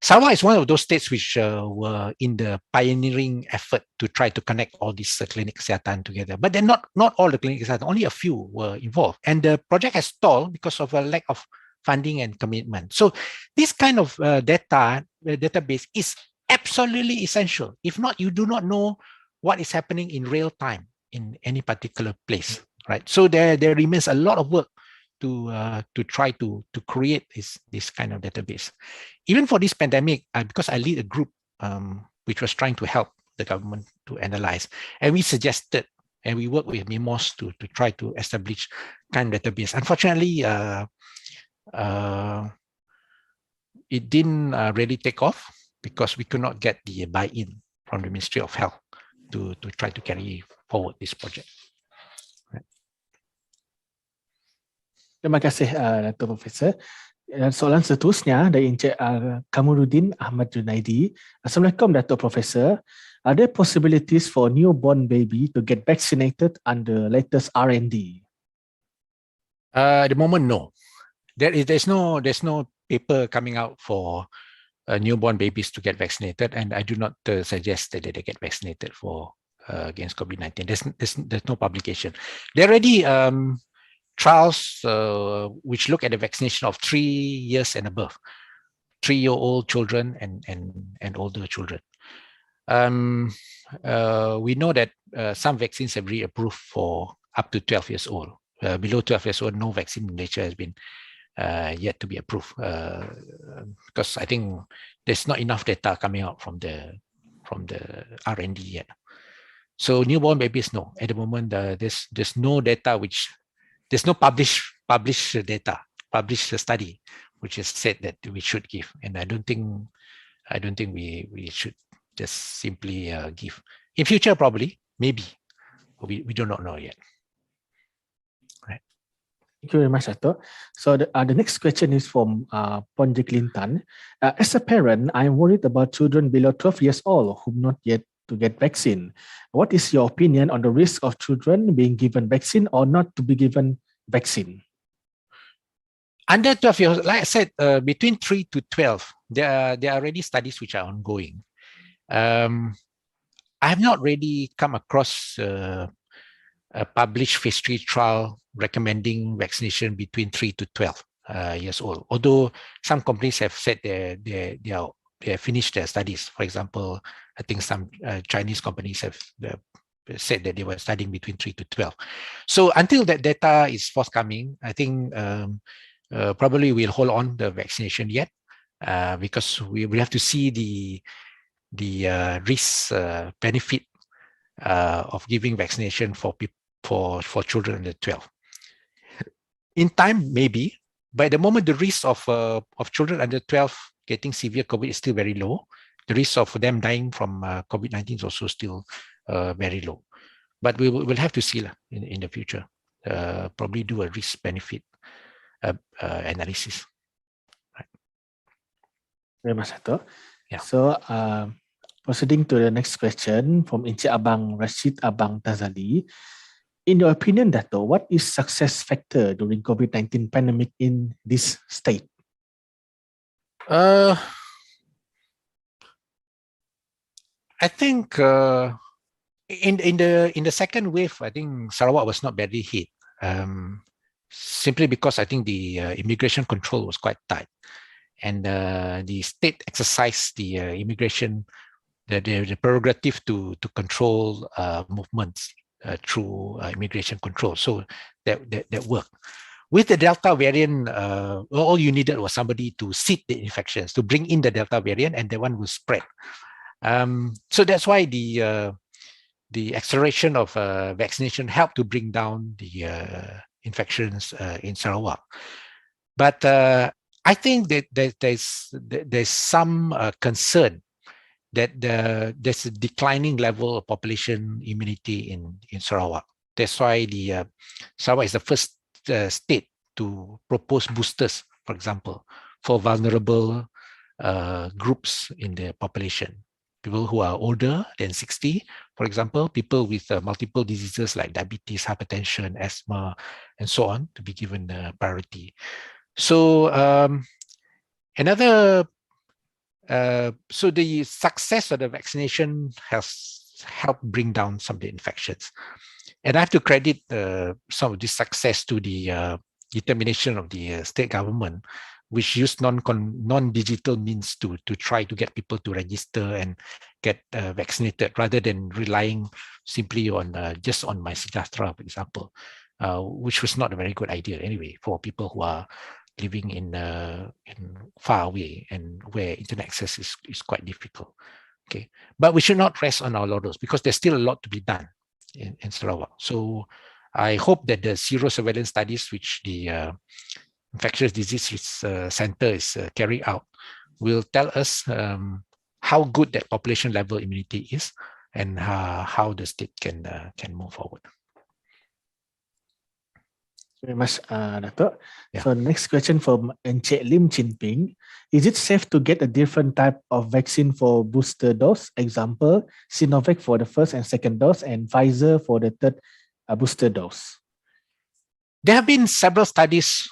Sarawak is one of those states which were in the pioneering effort to try to connect all these clinic kesihatan together. But then not all the clinic kesihatan, only a few were involved. And the project has stalled because of a lack of funding and commitment. So this kind of database is absolutely essential. If not, you do not know what is happening in real time in any particular place, right? So there remains a lot of work to try to create this kind of database. Even for this pandemic, because I lead a group which was trying to help the government to analyze, and we suggested and we worked with MIMOS to try to establish kind of database. Unfortunately, it didn't really take off because we could not get the buy-in from the Ministry of Health to try to carry forward this project. Terima kasih, Dato' Profesor. Dan soalan seterusnya dari Encik Kamuruddin Ahmad Junaidi. Assalamualaikum, Dato' Profesor. Are there possibilities for newborn baby to get vaccinated under latest R&D? At the moment, no. there's no paper coming out for newborn babies to get vaccinated, and I do not suggest that they get vaccinated for against COVID-19. There's no publication. There are already trials which look at the vaccination of 3 years and above, 3-year-old children and older children. We know that some vaccines have been approved for up to 12 years old. Below 12 years old, no vaccine in nature has been yet to be approved, because I think there's not enough data coming out from the R&D yet. So newborn babies, no. At the moment, there's no data there's no published data, published study which has said that we should give, and I don't think we should just simply give. In future, probably, maybe, we do not know yet. Right. Thank you very much, Dato'. So the next question is from Ponje Clinton. As a parent, I am worried about children below 12 years old who not yet to get vaccine. What is your opinion on the risk of children being given vaccine or not to be given vaccine? Under 12 years, like I said, between 3 to 12, there are already studies which are ongoing. I have not really come across a published phase 3 trial recommending vaccination between 3 to 12 years old. Although some companies have said they have finished their studies. For example, I think some Chinese companies have said that they were studying between 3 to 12. So until that data is forthcoming, I think probably we'll hold on the vaccination yet, because we have to see the risk benefit of giving vaccination for children under 12. In time, maybe, but at the moment, the risk of children under 12 getting severe COVID is still very low. The risk of them dying from COVID-19 is also still very low. But we will have to see in the future. Probably do a risk-benefit analysis. Right. Very much, Dato'. Yeah. So, proceeding to the next question from Encik Abang Rashid Abang Tazali. In your opinion, Dato', what is success factor during COVID-19 pandemic in this state? I think in the second wave, I think Sarawak was not badly hit, simply because I think the immigration control was quite tight, and the state exercised the immigration, the prerogative to control movements through immigration control. So that worked. With the Delta variant, all you needed was somebody to seed the infections, to bring in the Delta variant, and the one will spread. So that's why the acceleration of vaccination helped to bring down the infections in Sarawak. But I think that there's some concern that there's a declining level of population immunity in Sarawak. That's why Sarawak is the first state to propose boosters, for example, for vulnerable groups in the population. People who are older than 60, for example, people with multiple diseases like diabetes, hypertension, asthma, and so on, to be given priority. So so the success of the vaccination has helped bring down some of the infections. And I have to credit some of this success to the determination of the state government, which used non-digital means to try to get people to register and get vaccinated, rather than relying simply on just on MySejahtera, for example, which was not a very good idea anyway for people who are living in far away and where internet access is quite difficult. Okay, but we should not rest on our laurels, because there's still a lot to be done in Sarawak. So I hope that the zero surveillance studies which the Infectious Disease Center is carrying out will tell us how good that population level immunity is, and how the state can move forward. Very much, Dato'. Yeah. So next question from Encik Lim Chin Ping. Is it safe to get a different type of vaccine for booster dose? Example, Sinovac for the first and second dose, and Pfizer for the third booster dose. There have been several studies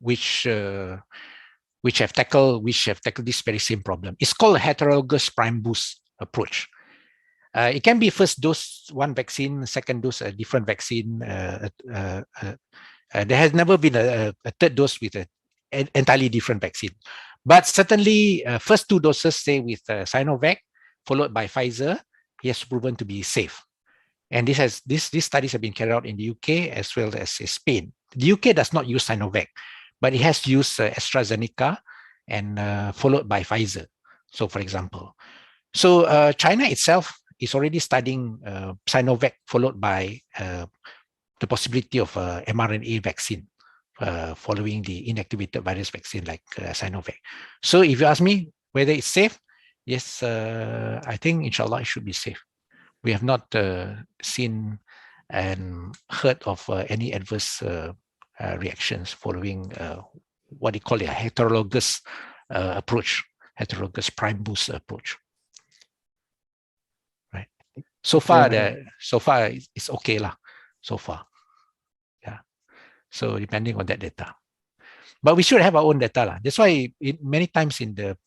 which have tackled this very same problem. It's called a heterologous prime boost approach. It can be first dose one vaccine, second dose a different vaccine. There has never been a third dose with an entirely different vaccine. But certainly, first 2 doses, say with Sinovac, followed by Pfizer, it has proven to be safe. And these studies have been carried out in the UK as well as Spain. The UK does not use Sinovac, but it has used AstraZeneca and followed by Pfizer. So, for example, China itself is already studying Sinovac followed by the possibility of mRNA vaccine following the inactivated virus vaccine like Sinovac. So, if you ask me whether it's safe, yes, I think inshallah it should be safe. We have not seen and heard of any adverse reactions following what they call a heterologous approach, heterologous prime boost approach. Right. So far, it's okay lah. So far, yeah. So depending on that data, but we should have our own data lah. That's why many times in the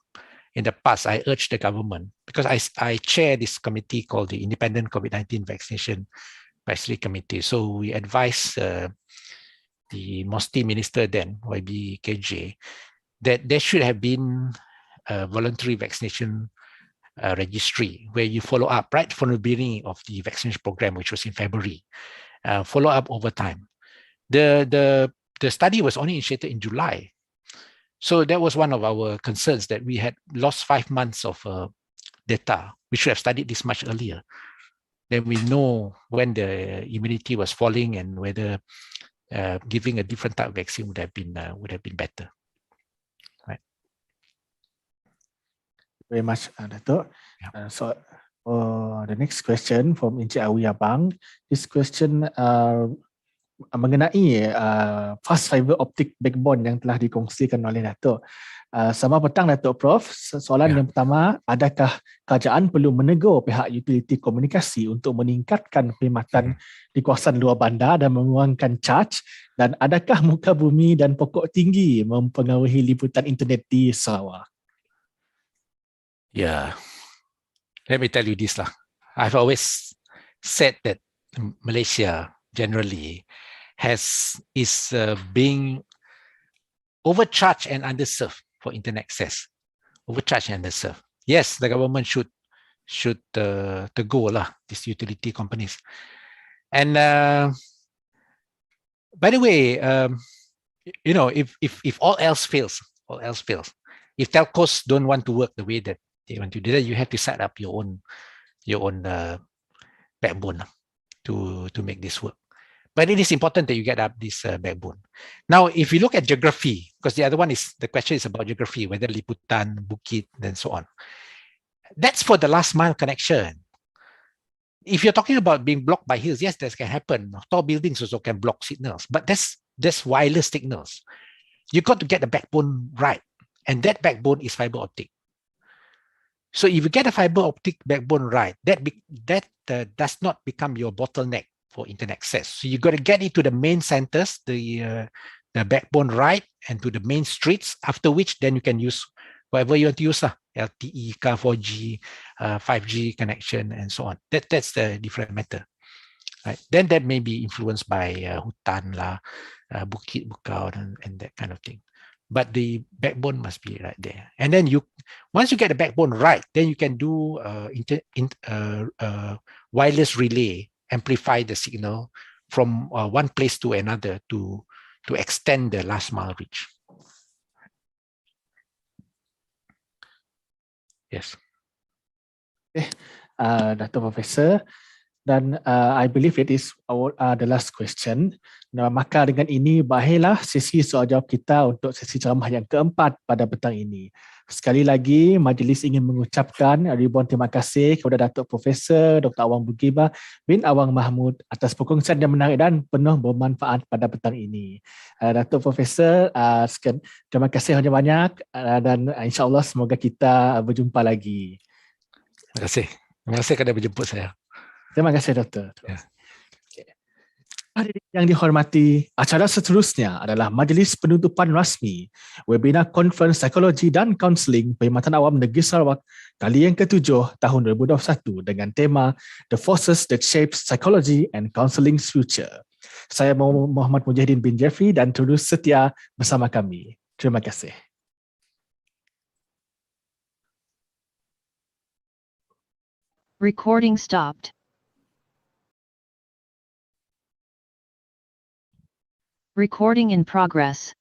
past, I urged the government, because I chair this committee called the Independent COVID-19 Vaccination Advisory Committee. So we advised the MOSTI minister then, YBKJ, that there should have been a voluntary vaccination registry where you follow up right from the beginning of the vaccination program, which was in February, follow up over time. The study was only initiated in July. So that was one of our concerns, that we had lost 5 months of data. We should have studied this much earlier. Then we know when the immunity was falling and whether giving a different type of vaccine would have been better. Right. Very much, Dato'. Yeah. So the next question from Encik Awi Abang. This question mengenai fast fiber optic backbone yang telah dikongsikan oleh Dato'. Selamat petang Dato' Prof. Soalan yang pertama, adakah kerajaan perlu menegur pihak utility komunikasi untuk meningkatkan perkhidmatan di kawasan luar bandar dan mengurangkan charge, dan adakah muka bumi dan pokok tinggi mempengaruhi liputan internet di Sarawak? Yeah, let me tell you this lah. I've always said that Malaysia generally is being overcharged and underserved for internet access. Overcharged and underserved. Yes, the government should go lah, these utility companies. And by the way, you know, if all else fails, if telcos don't want to work the way that they want to do that, you have to set up your own backbone to make this work. But it is important that you get up this backbone. Now, if you look at geography, because the question is about geography, whether liputan, bukit, and so on. That's for the last mile connection. If you're talking about being blocked by hills, yes, that can happen. Tall buildings also can block signals, but that's wireless signals. You got to get the backbone right, and that backbone is fiber optic. So if you get a fiber optic backbone right, that does not become your bottleneck for internet access. So you got to get it to the main centers, the backbone right, and to the main streets. After which, then you can use whatever you want to use, LTE, 4G, 5G connection, and so on. That's the different matter, right? Then that may be influenced by hutan lah, bukit, bukau, and that kind of thing. But the backbone must be right there. And then once you get the backbone right, then you can do wireless relay, amplify the signal from one place to another to extend the last mile reach. Yes. Okay, Dr. Professor, dan I believe it is the last question. Nah, maka dengan ini berakhirlah sesi soal jawab kita untuk sesi ceramah yang keempat pada petang ini. Sekali lagi, majlis ingin mengucapkan ribuan terima kasih kepada Datuk Profesor Dr. Awang Bugibah bin Awang Mahmud atas perkongsian yang menarik dan penuh bermanfaat pada petang ini. Datuk Profesor, terima kasih banyak-banyak dan insya-Allah semoga kita berjumpa lagi. Terima kasih. Terima kasih kerana berjemput saya. Terima kasih, Doktor. Ya. Hadirin yang dihormati, acara seterusnya adalah Majlis Penutupan Rasmi Webinar Konferen Psikologi dan Kaunseling Perkhidmatan Awam Negeri Sarawak kali yang ke-7 tahun 2021 dengan tema The Forces That Shape Psychology and Counseling's Future. Saya Muhammad Mujahidin bin Jeffrey dan terus setia bersama kami. Terima kasih. Recording stopped. Recording in progress.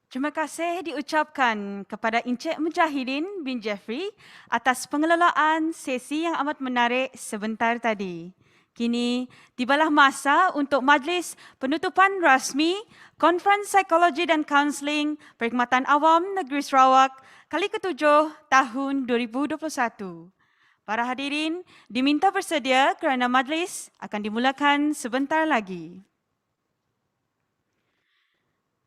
Terima kasih diucapkan kepada Encik Mujahidin bin Jeffrey atas pengelolaan sesi yang amat menarik sebentar tadi. Kini tibalah masa untuk majlis penutupan rasmi Konferen Psikologi dan Kaunseling Perkhidmatan Awam Negeri Sarawak kali ke-7 tahun 2021. Para hadirin diminta bersedia kerana majlis akan dimulakan sebentar lagi.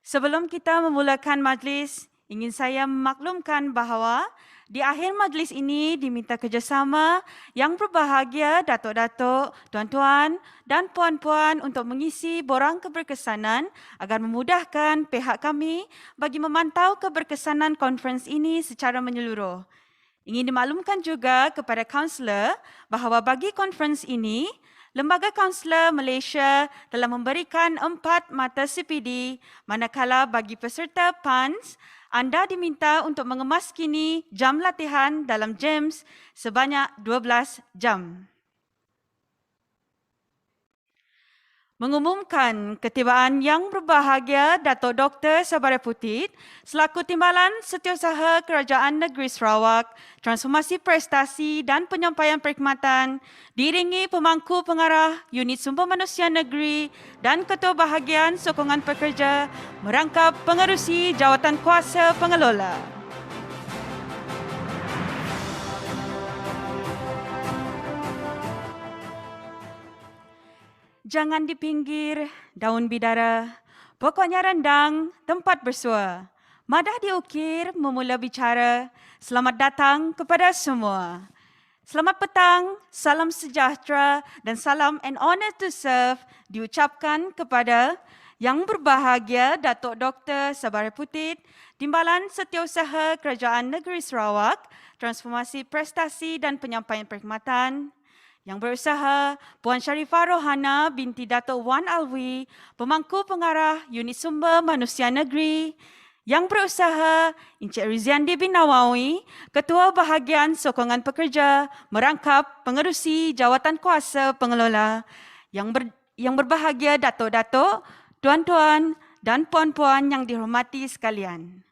Sebelum kita memulakan majlis, ingin saya memaklumkan bahawa di akhir majlis ini diminta kerjasama yang berbahagia datuk-datuk, tuan-tuan dan puan-puan untuk mengisi borang keberkesanan agar memudahkan pihak kami bagi memantau keberkesanan konferens ini secara menyeluruh. Ingin dimaklumkan juga kepada kaunselor bahawa bagi konferens ini, Lembaga Kaunselor Malaysia telah memberikan 4 mata CPD, manakala bagi peserta PANS, anda diminta untuk mengemas kini jam latihan dalam JAMS sebanyak 12 jam. Mengumumkan ketibaan yang berbahagia Datuk Dr. Sabara Putit selaku Timbalan Setiausaha Kerajaan Negeri Sarawak, Transformasi Prestasi dan Penyampaian Perkhidmatan diiringi pemangku pengarah Unit Sumber Manusia Negeri dan Ketua Bahagian Sokongan Pekerja merangkap pengerusi Jawatan Kuasa Pengelola. Jangan di pinggir, daun bidara. Pokoknya rendang, tempat bersua. Madah diukir, memula bicara. Selamat datang kepada semua. Selamat petang, salam sejahtera dan salam and honor to serve diucapkan kepada Yang Berbahagia Datuk Dr. Sabara Putit, Timbalan Setiausaha Kerajaan Negeri Sarawak, Transformasi Prestasi dan Penyampaian Perkhidmatan. Yang berusaha Puan Sharifah Rohana binti Datuk Wan Alwi, Pemangku Pengarah Unit Sumber Manusia Negeri. Yang berusaha Encik Riziandi bin Nawawi, Ketua Bahagian Sokongan Pekerja, merangkap pengerusi Jawatan Kuasa Pengelola. Yang berbahagia Datuk-Datuk, Tuan-tuan dan puan-puan yang dihormati sekalian.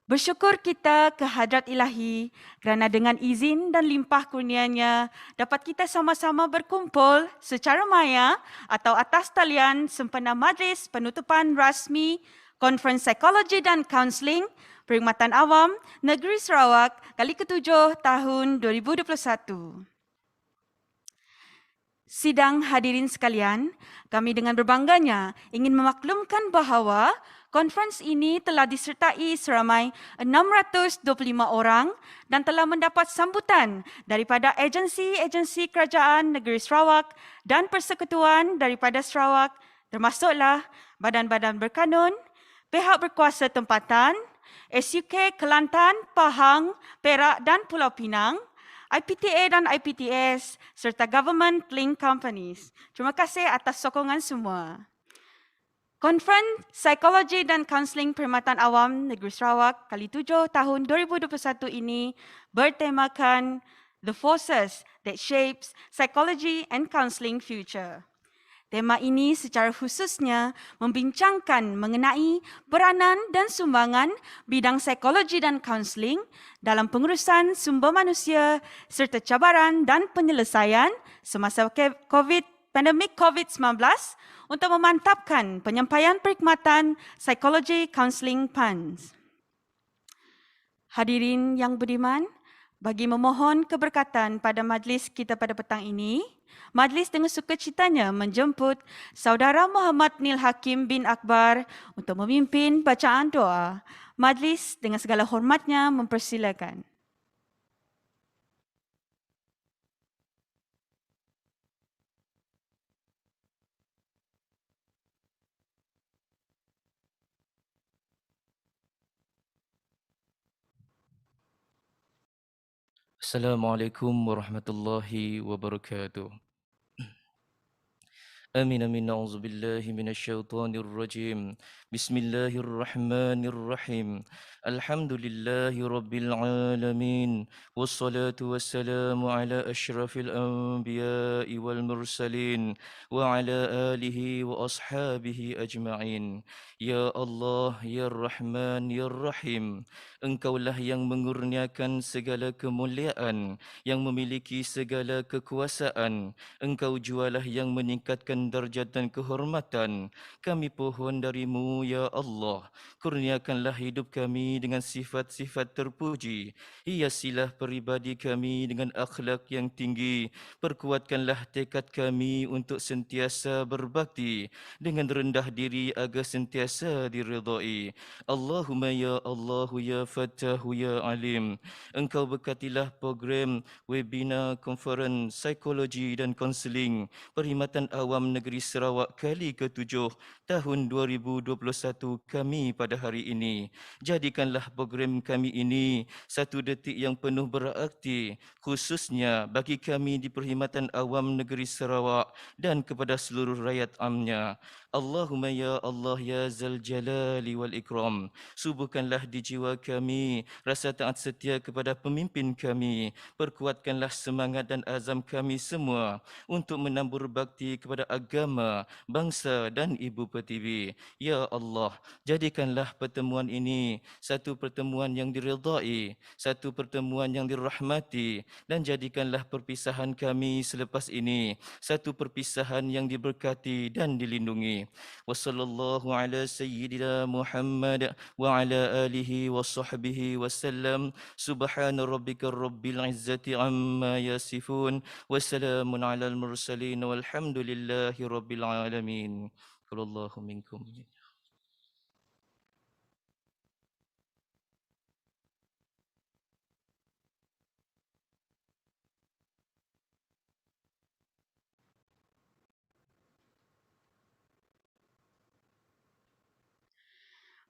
Bersyukur kita ke hadrat ilahi kerana dengan izin dan limpah kurnianya dapat kita sama-sama berkumpul secara maya atau atas talian sempena majlis penutupan rasmi Konferen Psikologi dan Kaunseling Perkhidmatan Awam Negeri Sarawak kali ke-7 tahun 2021. Sidang hadirin sekalian, kami dengan berbangganya ingin memaklumkan bahawa konferens ini telah disertai seramai 625 orang dan telah mendapat sambutan daripada agensi-agensi kerajaan negeri Sarawak dan persekutuan daripada Sarawak, termasuklah badan-badan berkanun, pihak berkuasa tempatan, SUK Kelantan, Pahang, Perak dan Pulau Pinang, IPTA dan IPTS serta Government Link Companies. Terima kasih atas sokongan semua. Konferen Psikologi dan Kaunseling Perkhidmatan Awam Negeri Sarawak kali 7 tahun 2021 ini bertemakan The Forces That Shapes Psychology and Counseling Future. Tema ini secara khususnya membincangkan mengenai peranan dan sumbangan bidang psikologi dan kaunseling dalam pengurusan sumber manusia serta cabaran dan penyelesaian semasa pandemik COVID-19 untuk memantapkan penyampaian perkhidmatan psikologi kaunseling PANS. Hadirin yang budiman, bagi memohon keberkatan pada majlis kita pada petang ini, majlis dengan sukacitanya menjemput Saudara Muhammad Nil Hakim bin Akbar untuk memimpin bacaan doa. Majlis dengan segala hormatnya mempersilakan. Assalamualaikum warahmatullahi wabarakatuh. آمين آمين أعوذ بالله من الشيطان الرجيم بسم الله الرحمن الرحيم الحمد لله رب العالمين والصلاة والسلام على أشرف الأنبياء والمرسلين وعلى آله وأصحابه أجمعين يا الله يا الرحمن يا الرحيم Engkaulah yang mengurniakan segala kemuliaan, yang memiliki segala kekuasaan. Engkau jualah yang meningkatkan darjat dan kehormatan. Kami pohon darimu, ya Allah. Kurniakanlah hidup kami dengan sifat-sifat terpuji. Hiasilah peribadi kami dengan akhlak yang tinggi. Perkuatkanlah tekad kami untuk sentiasa berbakti dengan rendah diri agar sentiasa diridai. Allahumma ya Allahu ya Fattahu ya Alim. Engkau berkatilah program webinar Konferen Psikologi dan Kaunseling Perkhidmatan Awam Negeri Sarawak kali ke-7 tahun 2021 kami pada hari ini. Jadikanlah program kami ini satu detik yang penuh berarti, khususnya bagi kami di Perkhidmatan Awam Negeri Sarawak dan kepada seluruh rakyat amnya. Allahumma ya Allah ya Zal Jalali wal Ikram. Subuhkanlah di jiwa kami rasa taat setia kepada pemimpin kami. Perkuatkanlah semangat dan azam kami semua untuk menambur bakti kepada agama, bangsa dan Ibu Pertiwi. Ya Allah, jadikanlah pertemuan ini satu pertemuan yang diridai, satu pertemuan yang dirahmati, dan jadikanlah perpisahan kami selepas ini satu perpisahan yang diberkati dan dilindungi. Wassallallahu ala sayyidina Muhammad wa ala alihi wa sahbihi wasallam. Subhana rabbika rabbil izzati amma yasifun. Wassalamun ala al-mursalin walhamdulillahi rabbil alamin. Qallallahu minkum.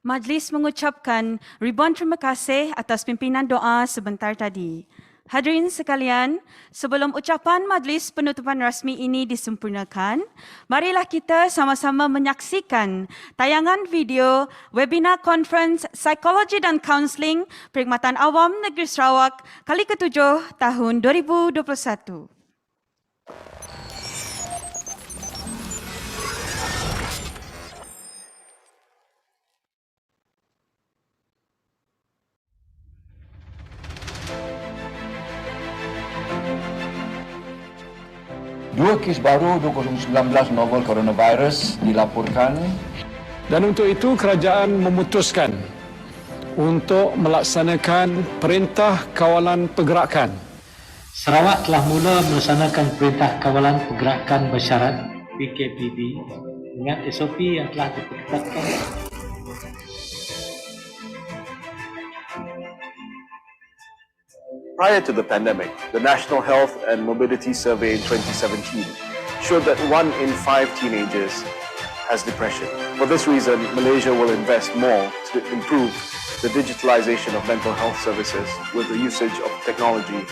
Majlis mengucapkan ribuan terima kasih atas pimpinan doa sebentar tadi. Hadirin sekalian, sebelum ucapan majlis penutupan rasmi ini disempurnakan, marilah kita sama-sama menyaksikan tayangan video webinar Konferen Psikologi dan Kaunseling Perkhidmatan Awam Negeri Sarawak kali ke-7 tahun 2021. Dua kes baru 2019 novel coronavirus dilaporkan. Dan untuk itu kerajaan memutuskan untuk melaksanakan Perintah Kawalan Pergerakan. Sarawak telah mula melaksanakan Perintah Kawalan Pergerakan Bersyarat PKPB dengan SOP yang telah ditetapkan. Prior to the pandemic, the National Health and Mobility Survey in 2017 showed that 1 in 5 teenagers has depression. For this reason, Malaysia will invest more to improve the digitalization of mental health services with the usage of technology.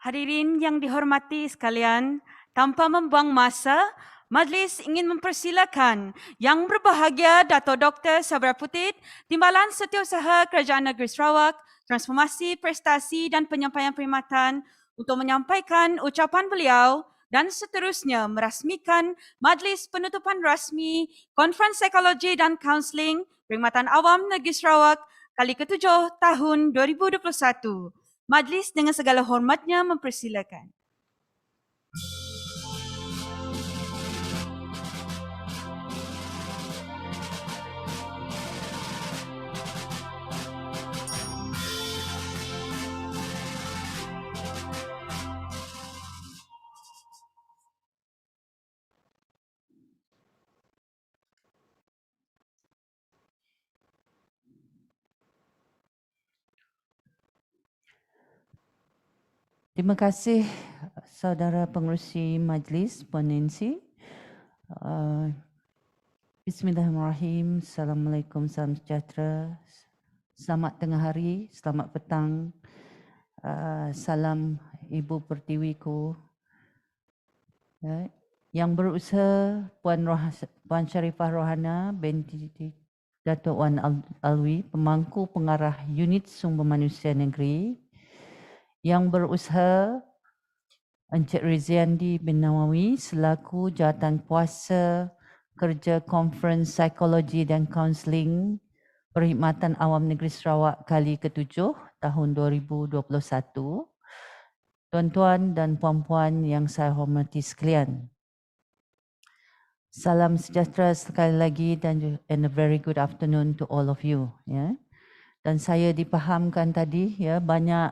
Hadirin yang dihormati sekalian, tanpa membuang masa, majlis ingin mempersilakan Yang Berbahagia Dato' Dr. Sabra Putih, Timbalan Setiausaha Kerajaan Negeri Sarawak, Transformasi, Prestasi dan Penyampaian Perkhidmatan untuk menyampaikan ucapan beliau dan seterusnya merasmikan majlis penutupan rasmi Konferen Psikologi dan Kaunseling Perkhidmatan Awam Negeri Sarawak kali ke-7 tahun 2021. Majlis dengan segala hormatnya mempersilakan. Terima kasih saudara pengerusi majlis, Puan Nancy. Bismillahirrahmanirrahim. Assalamualaikum, salam sejahtera. Selamat tengah hari, selamat petang. Salam Ibu Pertiwiku. Yang berusaha Puan Sharifah Rohana binti Dato' Wan Alwi, pemangku pengarah Unit Sumber Manusia Negeri. Yang berusaha Encik Riziandi bin Nawawi selaku Jawatan Kuasa Kerja Konferen Psikologi dan Kaunseling Perkhidmatan Awam Negeri Sarawak kali ke-7 tahun 2021. Tuan-tuan dan puan-puan yang saya hormati sekalian. Salam sejahtera sekali lagi and a very good afternoon to all of you. Dan saya dipahamkan tadi banyak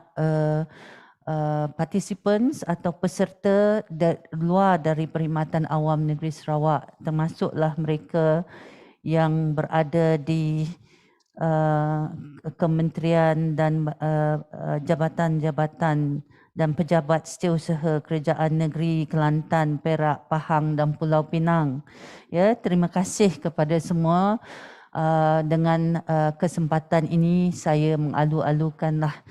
participants atau peserta luar dari Perkhidmatan Awam Negeri Sarawak, termasuklah mereka yang berada di kementerian dan jabatan-jabatan dan pejabat setiausaha Kerajaan Negeri Kelantan, Perak, Pahang dan Pulau Pinang. Terima kasih kepada semua. Dengan kesempatan ini saya mengalu-alukanlah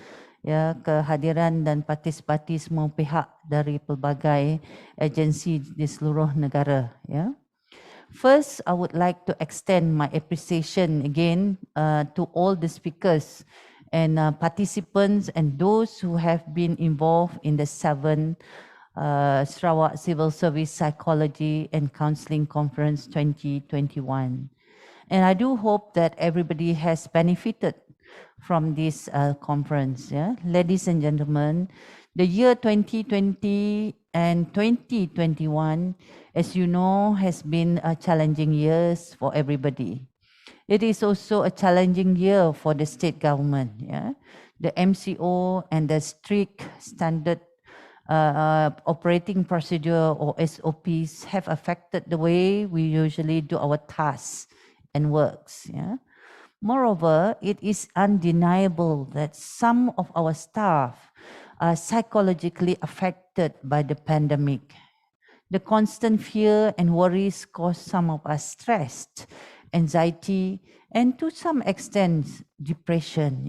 kehadiran dan partisipasi semua pihak dari pelbagai agensi di seluruh negara. First, I would like to extend my appreciation again to all the speakers and participants and those who have been involved in the 7th Sarawak Civil Service Psychology and Counselling Conference 2021. And I do hope that everybody has benefited from this conference. Ladies and gentlemen, the year 2020 and 2021, as you know, has been a challenging years for everybody. It is also a challenging year for the state government. The MCO and the strict standard operating procedure or SOPs have affected the way we usually do our tasks and works. Moreover, it is undeniable that some of our staff are psychologically affected by the pandemic. The constant fear and worries cause some of us stress, anxiety, and to some extent, depression.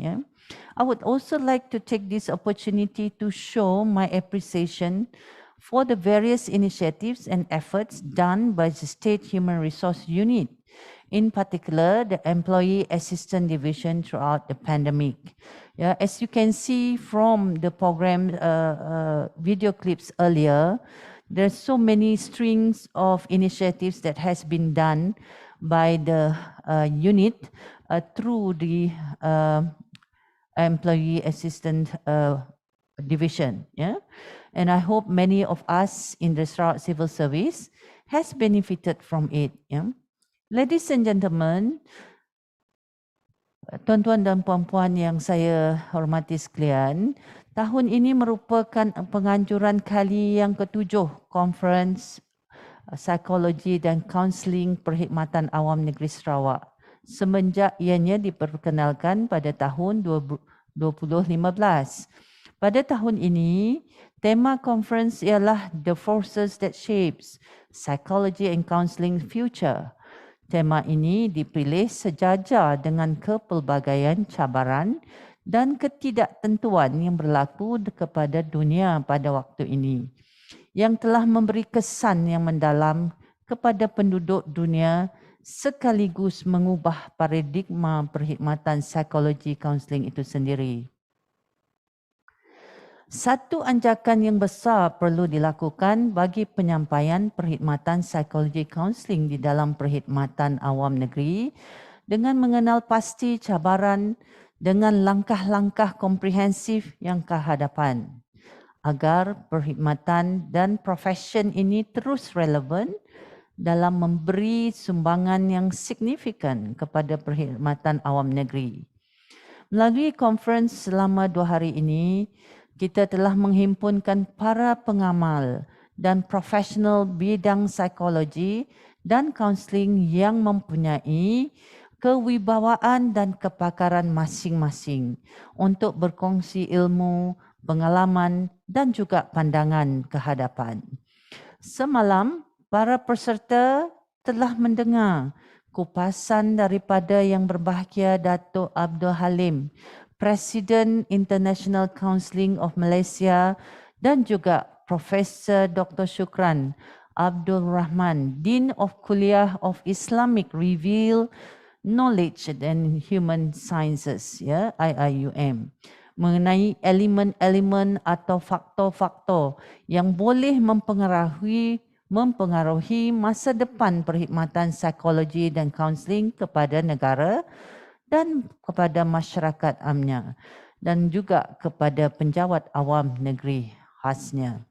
I would also like to take this opportunity to show my appreciation for the various initiatives and efforts done by the State Human Resource Unit, in particular the Employee Assistance Division throughout the pandemic. As you can see from the program video clips earlier, there's so many strings of initiatives that has been done by the unit through the Employee Assistance Division. And I hope many of us in the Sarawak Civil Service has benefited from it. Ladies and gentlemen, tuan-tuan dan puan-puan yang saya hormati sekalian, tahun ini merupakan penganjuran kali yang ke-7 Konferens Psikologi dan Kaunseling Perkhidmatan Awam Negeri Sarawak semenjak ianya diperkenalkan pada tahun 2015. Pada tahun ini, tema konferens ialah The Forces That Shapes Psychology and Counseling Future. Tema ini dipilih sejajar dengan kepelbagaian cabaran dan ketidaktentuan yang berlaku kepada dunia pada waktu ini, yang telah memberi kesan yang mendalam kepada penduduk dunia sekaligus mengubah paradigma perkhidmatan psikologi kaunseling itu sendiri. Satu anjakan yang besar perlu dilakukan bagi penyampaian perkhidmatan psikologi kaunseling di dalam Perkhidmatan Awam Negeri dengan mengenal pasti cabaran dengan langkah-langkah komprehensif yang kehadapan agar perkhidmatan dan profesion ini terus relevan dalam memberi sumbangan yang signifikan kepada Perkhidmatan Awam Negeri. Melalui konferensi selama 2 hari ini, kita telah menghimpunkan para pengamal dan profesional bidang psikologi dan kaunseling yang mempunyai kewibawaan dan kepakaran masing-masing untuk berkongsi ilmu, pengalaman dan juga pandangan ke hadapan. Semalam, para peserta telah mendengar kupasan daripada Yang Berbahagia Datuk Abdul Halim, Presiden International Counselling of Malaysia dan juga Profesor Dr. Shukran Abdul Rahman, Dean of Kuliah of Islamic Reveal Knowledge and Human Sciences, ya, IIUM, mengenai elemen-elemen atau faktor-faktor yang boleh mempengaruhi masa depan perkhidmatan psikologi dan kaunseling kepada negara dan kepada masyarakat amnya dan juga kepada penjawat awam negeri khasnya.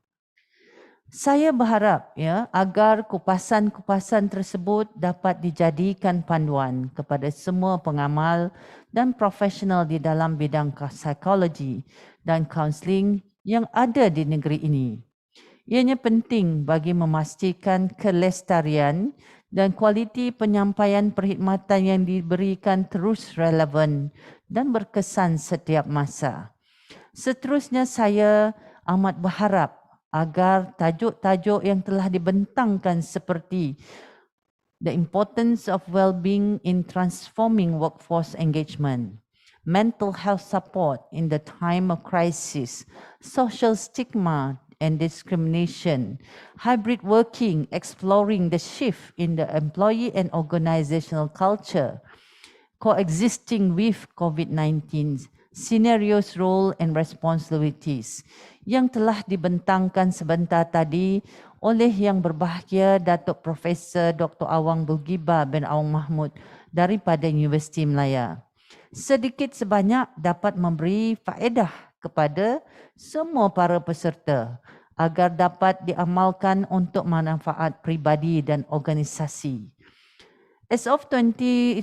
Saya berharap agar kupasan-kupasan tersebut dapat dijadikan panduan kepada semua pengamal dan profesional di dalam bidang psikologi dan kaunseling yang ada di negeri ini. Ianya penting bagi memastikan kelestarian dan kualiti penyampaian perkhidmatan yang diberikan terus relevan dan berkesan setiap masa. Seterusnya, saya amat berharap agar tajuk-tajuk yang telah dibentangkan seperti the importance of well-being in transforming workforce engagement, mental health support in the time of crisis, social stigma and discrimination, hybrid working, exploring the shift in the employee and organizational culture, coexisting with COVID-19, scenarios, role and responsibilities yang telah dibentangkan sebentar tadi oleh Yang Berbahagia Datuk Profesor Dr. Awang Bulgiba bin Awang Mahmud daripada Universiti Melaya. Sedikit sebanyak dapat memberi faedah kepada semua para peserta agar dapat diamalkan untuk manfaat pribadi dan organisasi. As of 26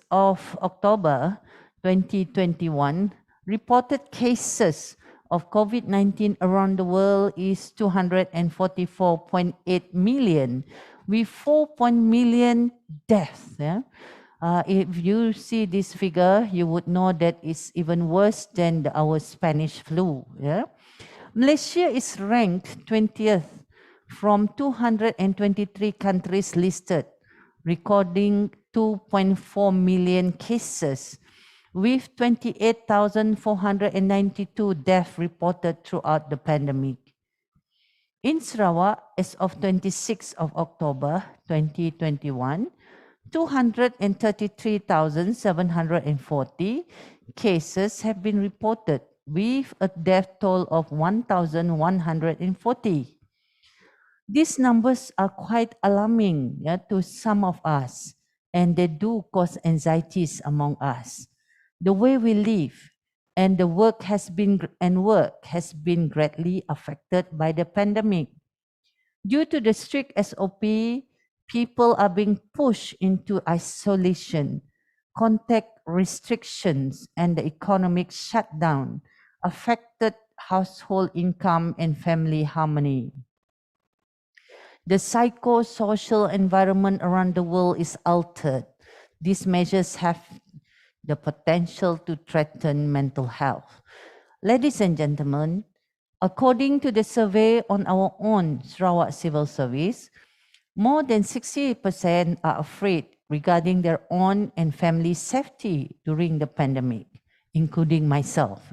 of October 2021, reported cases of COVID-19 around the world is 244.8 million with 4 million deaths. If you see this figure, you would know that it's even worse than our Spanish flu. Malaysia is ranked 20th from 223 countries listed, recording 2.4 million cases with 28,492 deaths reported throughout the pandemic. In Sarawak, as of 26 of October 2021, 233,740 cases have been reported with a death toll of 1,140. These numbers are quite alarming to some of us, and they do cause anxieties among us. The way we live and the work has been greatly affected by the pandemic. Due to the strict SOP, people are being pushed into isolation, contact restrictions, and the economic shutdown affected household income and family harmony. The psychosocial environment around the world is altered. These measures have the potential to threaten mental health. Ladies and gentlemen, according to the survey on our own Sarawak Civil Service, more than 60% are afraid regarding their own and family safety during the pandemic. including myself.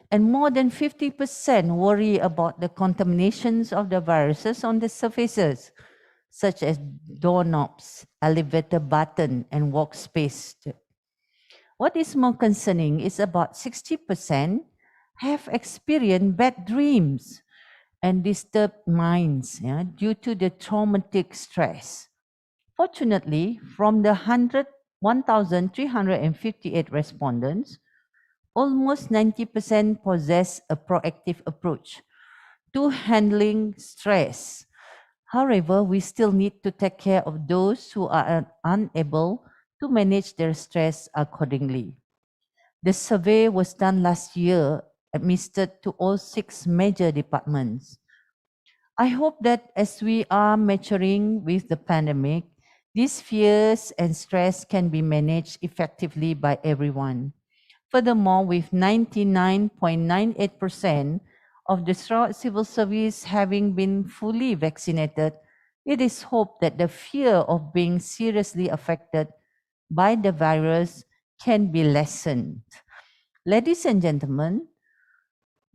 And more than 50% worry about the contaminations of the viruses on the surfaces, such as doorknobs, elevator button, and workspace. What is more concerning is about 60% have experienced bad dreams and disturbed minds due to the traumatic stress. Fortunately, from the 1,358 respondents, almost 90% possess a proactive approach to handling stress. However, we still need to take care of those who are unable to manage their stress accordingly. The survey was done last year, administered to all 6 major departments. I hope that as we are maturing with the pandemic, these fears and stress can be managed effectively by everyone. Furthermore, with 99.98% of the Sarawak civil service having been fully vaccinated, it is hoped that the fear of being seriously affected by the virus can be lessened. Ladies and gentlemen,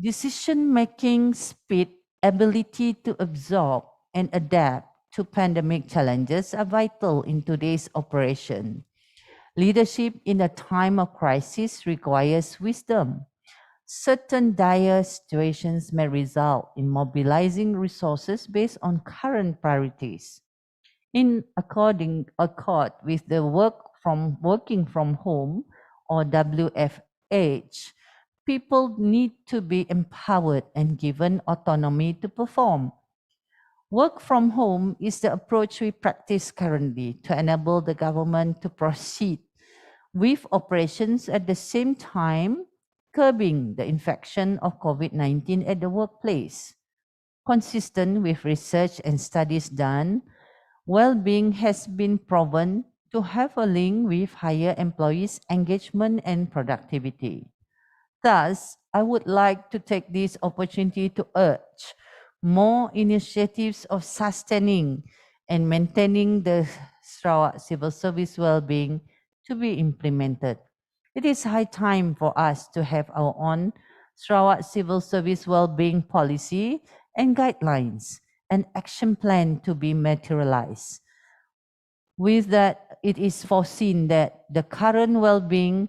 decision-making speed, ability to absorb and adapt to pandemic challenges are vital in today's operation. Leadership in a time of crisis requires wisdom. Certain dire situations may result in mobilizing resources based on current priorities. In accord with the working from home or WFH, people need to be empowered and given autonomy to perform. Work from home is the approach we practice currently to enable the government to proceed with operations at the same time curbing the infection of COVID-19 at the workplace. Consistent with research and studies done, well-being has been proven to have a link with higher employees' engagement and productivity. Thus, I would like to take this opportunity to urge more initiatives of sustaining and maintaining the Sarawak civil service well-being to be implemented. It is high time for us to have our own Sarawak civil service well-being policy and guidelines and action plan to be materialized. With that, it is foreseen that the current well-being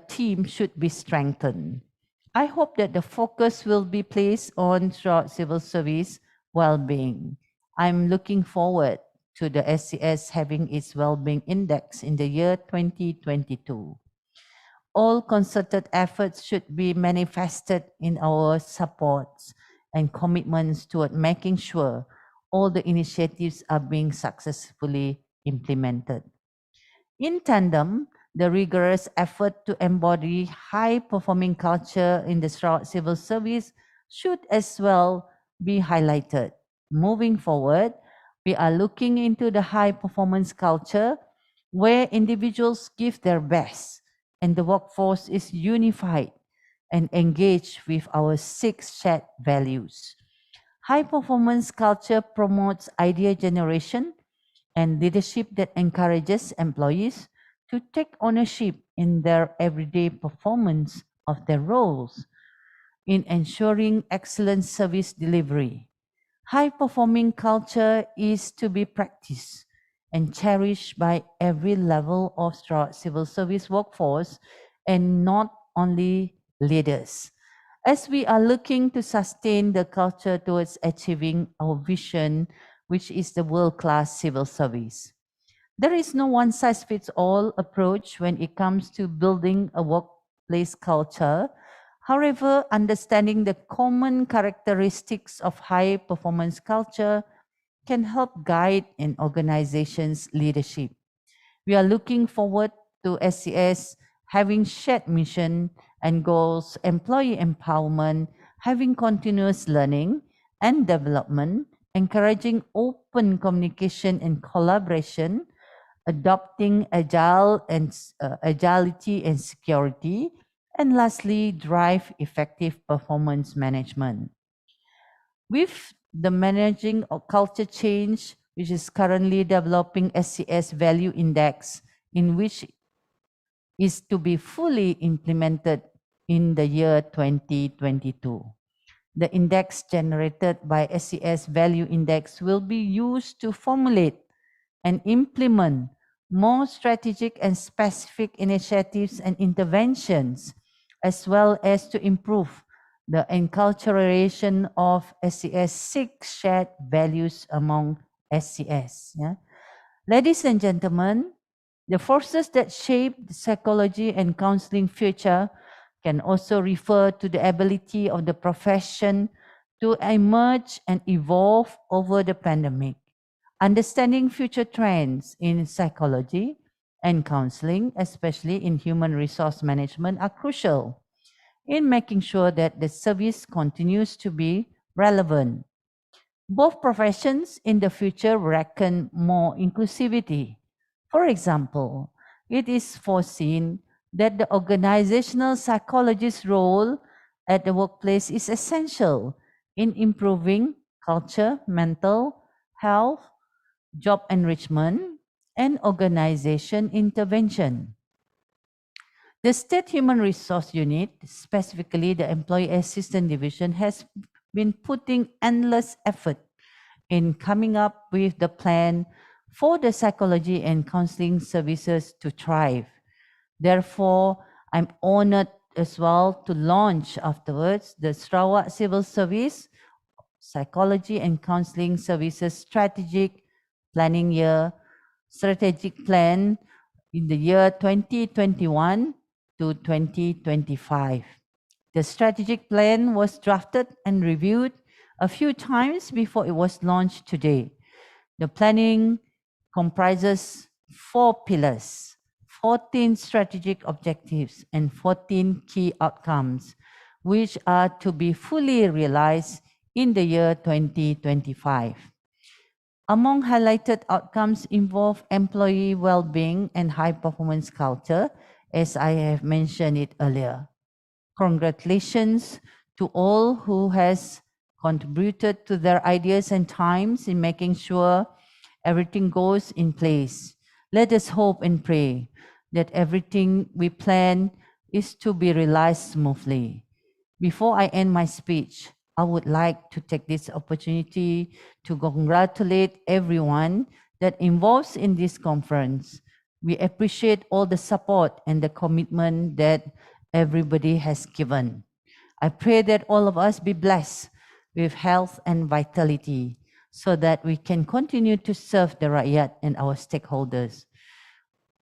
team should be strengthened. I hope that the focus will be placed on civil service well-being. I'm looking forward to the SCS having its well-being index in the year 2022. All concerted efforts should be manifested in our supports and commitments toward making sure all the initiatives are being successfully implemented. In tandem, the rigorous effort to embody high-performing culture in the Sarawak civil service should as well be highlighted. Moving forward, we are looking into the high-performance culture where individuals give their best and the workforce is unified and engaged with our 6 shared values. High-performance culture promotes idea generation and leadership that encourages employees to take ownership in their everyday performance of their roles in ensuring excellent service delivery. High-performing culture is to be practiced and cherished by every level of civil service workforce and not only leaders. As we are looking to sustain the culture towards achieving our vision, which is the world-class civil service. There is no one-size-fits-all approach when it comes to building a workplace culture. However, understanding the common characteristics of high-performance culture can help guide an organization's leadership. We are looking forward to SCS having shared mission and goals, employee empowerment, having continuous learning and development, encouraging open communication and collaboration, adopting agility and security, and lastly, drive effective performance management. With the managing of culture change, which is currently developing SCS value index, in which is to be fully implemented in the year 2022. The index generated by SES Value Index will be used to formulate and implement more strategic and specific initiatives and interventions, as well as to improve the enculturation of SES 6 shared values among SES. Yeah? Ladies and gentlemen, the forces that shape the psychology and counseling future can also refer to the ability of the profession to emerge and evolve over the pandemic. Understanding future trends in psychology and counseling, especially in human resource management, are crucial in making sure that the service continues to be relevant. Both professions in the future reckon more inclusivity. For example, it is foreseen that the organizational psychologist's role at the workplace is essential in improving culture, mental health, job enrichment, and organization intervention. The State Human Resource Unit, specifically the Employee Assistance Division, has been putting endless effort in coming up with the plan for the psychology and counseling services to thrive. Therefore, I'm honored as well to launch afterwards the Sarawak Civil Service Psychology and Counseling Services Strategic Planning Year, Strategic Plan in the year 2021 to 2025. The strategic plan was drafted and reviewed a few times before it was launched today. The planning comprises 4 pillars, 14 strategic objectives, and 14 key outcomes, which are to be fully realized in the year 2025. Among highlighted outcomes involve employee well-being and high-performance culture, as I have mentioned it earlier. Congratulations to all who has contributed to their ideas and times in making sure everything goes in place. Let us hope and pray that everything we plan is to be realized smoothly. Before I end my speech, I would like to take this opportunity to congratulate everyone that involves in this conference. We appreciate all the support and the commitment that everybody has given. I pray that all of us be blessed with health and vitality so that we can continue to serve the rakyat and our stakeholders.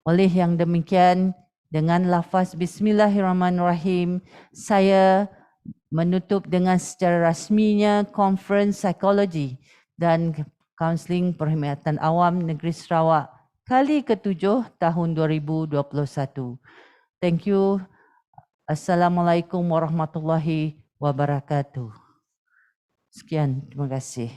Oleh yang demikian, dengan lafaz Bismillahirrahmanirrahim, saya menutup dengan secara rasminya Konferen Psikologi dan Kaunseling Perkhidmatan Awam Negeri Sarawak kali ke-7 tahun 2021. Thank you. Assalamualaikum warahmatullahi wabarakatuh. Sekian, terima kasih.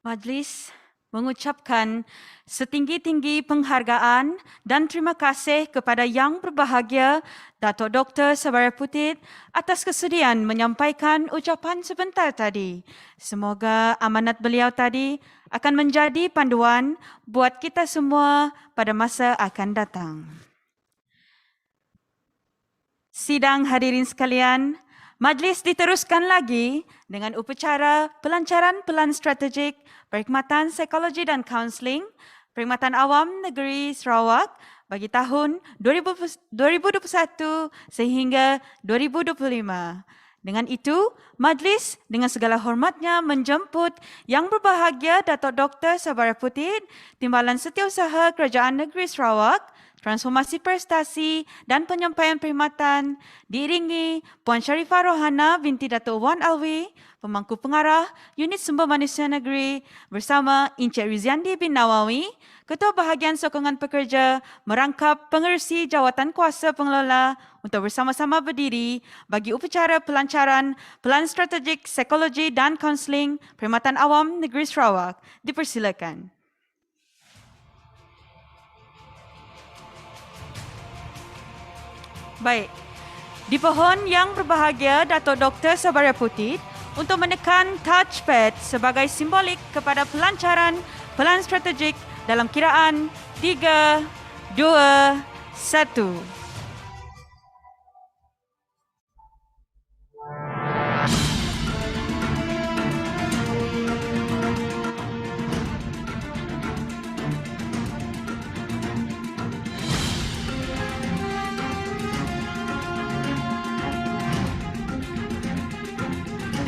Majlis mengucapkan setinggi-tinggi penghargaan dan terima kasih kepada Yang Berbahagia Datuk Dr. Sabara Putit atas kesediaan menyampaikan ucapan sebentar tadi. Semoga amanat beliau tadi akan menjadi panduan buat kita semua pada masa akan datang. Sidang hadirin sekalian, majlis diteruskan lagi dengan upacara pelancaran pelan strategik Perkhidmatan Psikologi dan Kaunseling Perkhidmatan Awam Negeri Sarawak bagi tahun 2021 sehingga 2025. Dengan itu, majlis dengan segala hormatnya menjemput Yang Berbahagia Datuk Dr. Sabara Putit, Timbalan Setiausaha Kerajaan Negeri Sarawak, Transformasi Prestasi dan Penyampaian Perkhidmatan diiringi Puan Sharifah Rohana binti Datuk Wan Alwi, Pemangku Pengarah Unit Sumber Manusia Negeri bersama Encik Riziandi bin Nawawi, Ketua Bahagian Sokongan Pekerja merangkap pengerusi jawatan kuasa pengelola untuk bersama-sama berdiri bagi upacara pelancaran Pelan Strategik Psikologi dan Kaunseling Perkhidmatan Awam Negeri Sarawak. Dipersilakan. Baik. Dipohon yang berbahagia Dato' Dr. Sabaria Putit untuk menekan touchpad sebagai simbolik kepada pelancaran pelan strategik dalam kiraan 3, 2, 1.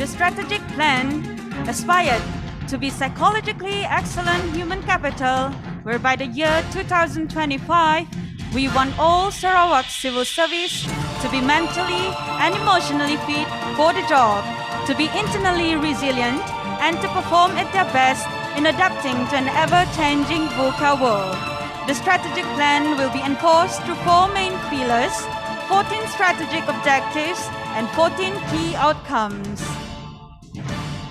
The strategic plan aspired to be psychologically excellent human capital, where by the year 2025, we want all Sarawak civil service to be mentally and emotionally fit for the job, to be internally resilient, and to perform at their best in adapting to an ever-changing VUCA world. The strategic plan will be enforced through 4 main pillars, 14 strategic objectives, and 14 key outcomes.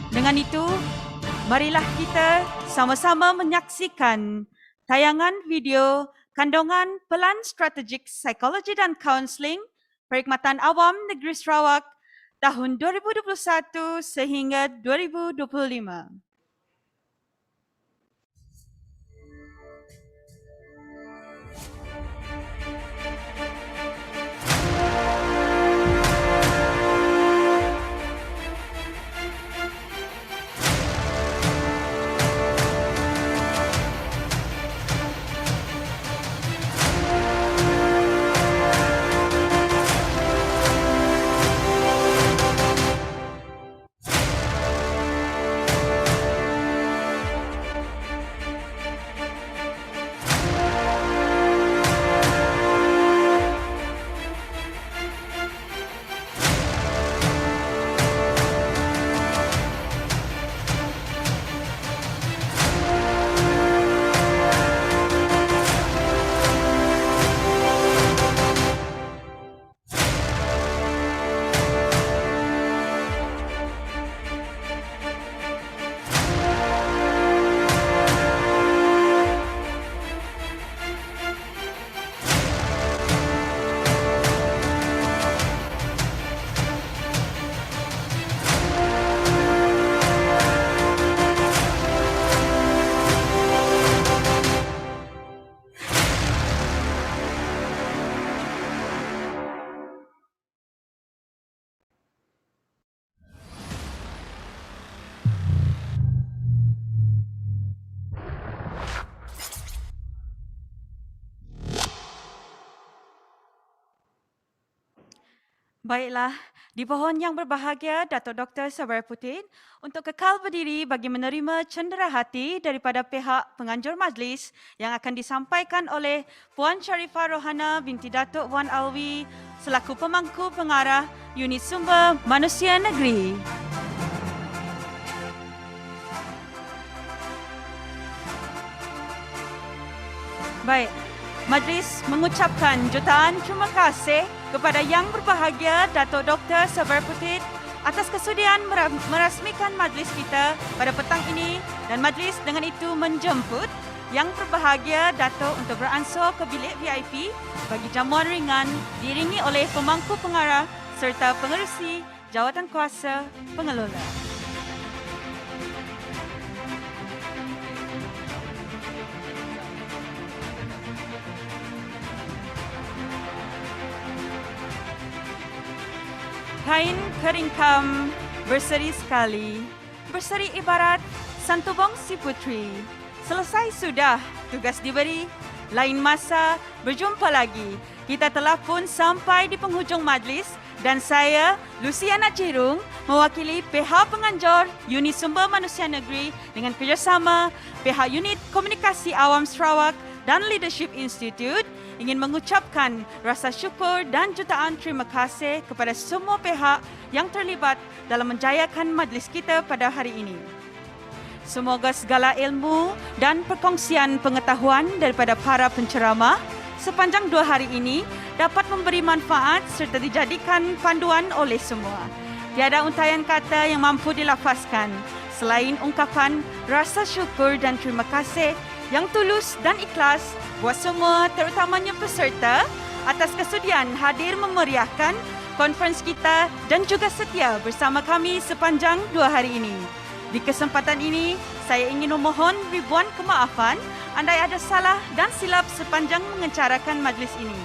Dengan itu, marilah kita sama-sama menyaksikan tayangan video kandungan Pelan Strategik Psikologi dan Kaunseling Perkhidmatan Awam Negeri Sarawak tahun 2021 sehingga 2025. Baiklah, dipohon yang berbahagia Dato' Dr. Sabaria Putit untuk kekal berdiri bagi menerima cenderahati daripada pihak penganjur majlis yang akan disampaikan oleh Puan Sharifah Rohana binti Datuk Wan Alwi selaku pemangku pengarah Unit Sumber Manusia Negeri. Baik, majlis mengucapkan jutaan terima kasih kepada yang berbahagia Dato' Dr. Sabaria Putit atas kesudian merasmikan majlis kita pada petang ini, dan majlis dengan itu menjemput yang berbahagia Dato' untuk beransur ke bilik VIP bagi jamuan ringan diiringi oleh pemangku pengarah serta pengerusi jawatan kuasa pengelola. Kain keringkam berseri sekali, berseri ibarat santubong si putri. Selesai sudah tugas diberi, lain masa berjumpa lagi. Kita telah pun sampai di penghujung majlis dan saya, Luciana Cirung, mewakili pihak penganjur Unit Sumber Manusia Negeri dengan kerjasama pihak Unit Komunikasi Awam Sarawak dan Leadership Institute ingin mengucapkan rasa syukur dan jutaan terima kasih kepada semua pihak yang terlibat dalam menjayakan majlis kita pada hari ini. Semoga segala ilmu dan perkongsian pengetahuan daripada para penceramah sepanjang 2 hari ini dapat memberi manfaat serta dijadikan panduan oleh semua. Tiada untaian kata yang mampu dilafazkan selain ungkapan rasa syukur dan terima kasih yang tulus dan ikhlas buat semua, terutamanya peserta, atas kesudian hadir memeriahkan konferensi kita dan juga setia bersama kami sepanjang 2 hari ini. Di kesempatan ini, saya ingin memohon ribuan kemaafan andai ada salah dan silap sepanjang mengencarakan majlis ini.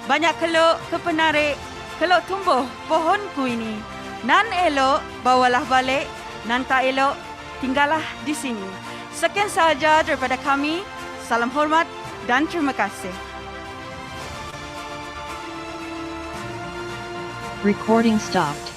Banyak kelok kepenarik, kelok tumbuh pohonku ini. Nan elok, bawalah balik. Nan tak elok, tinggallah di sini. Sekian sahaja daripada kami. Salam hormat dan terima kasih. Recording stopped.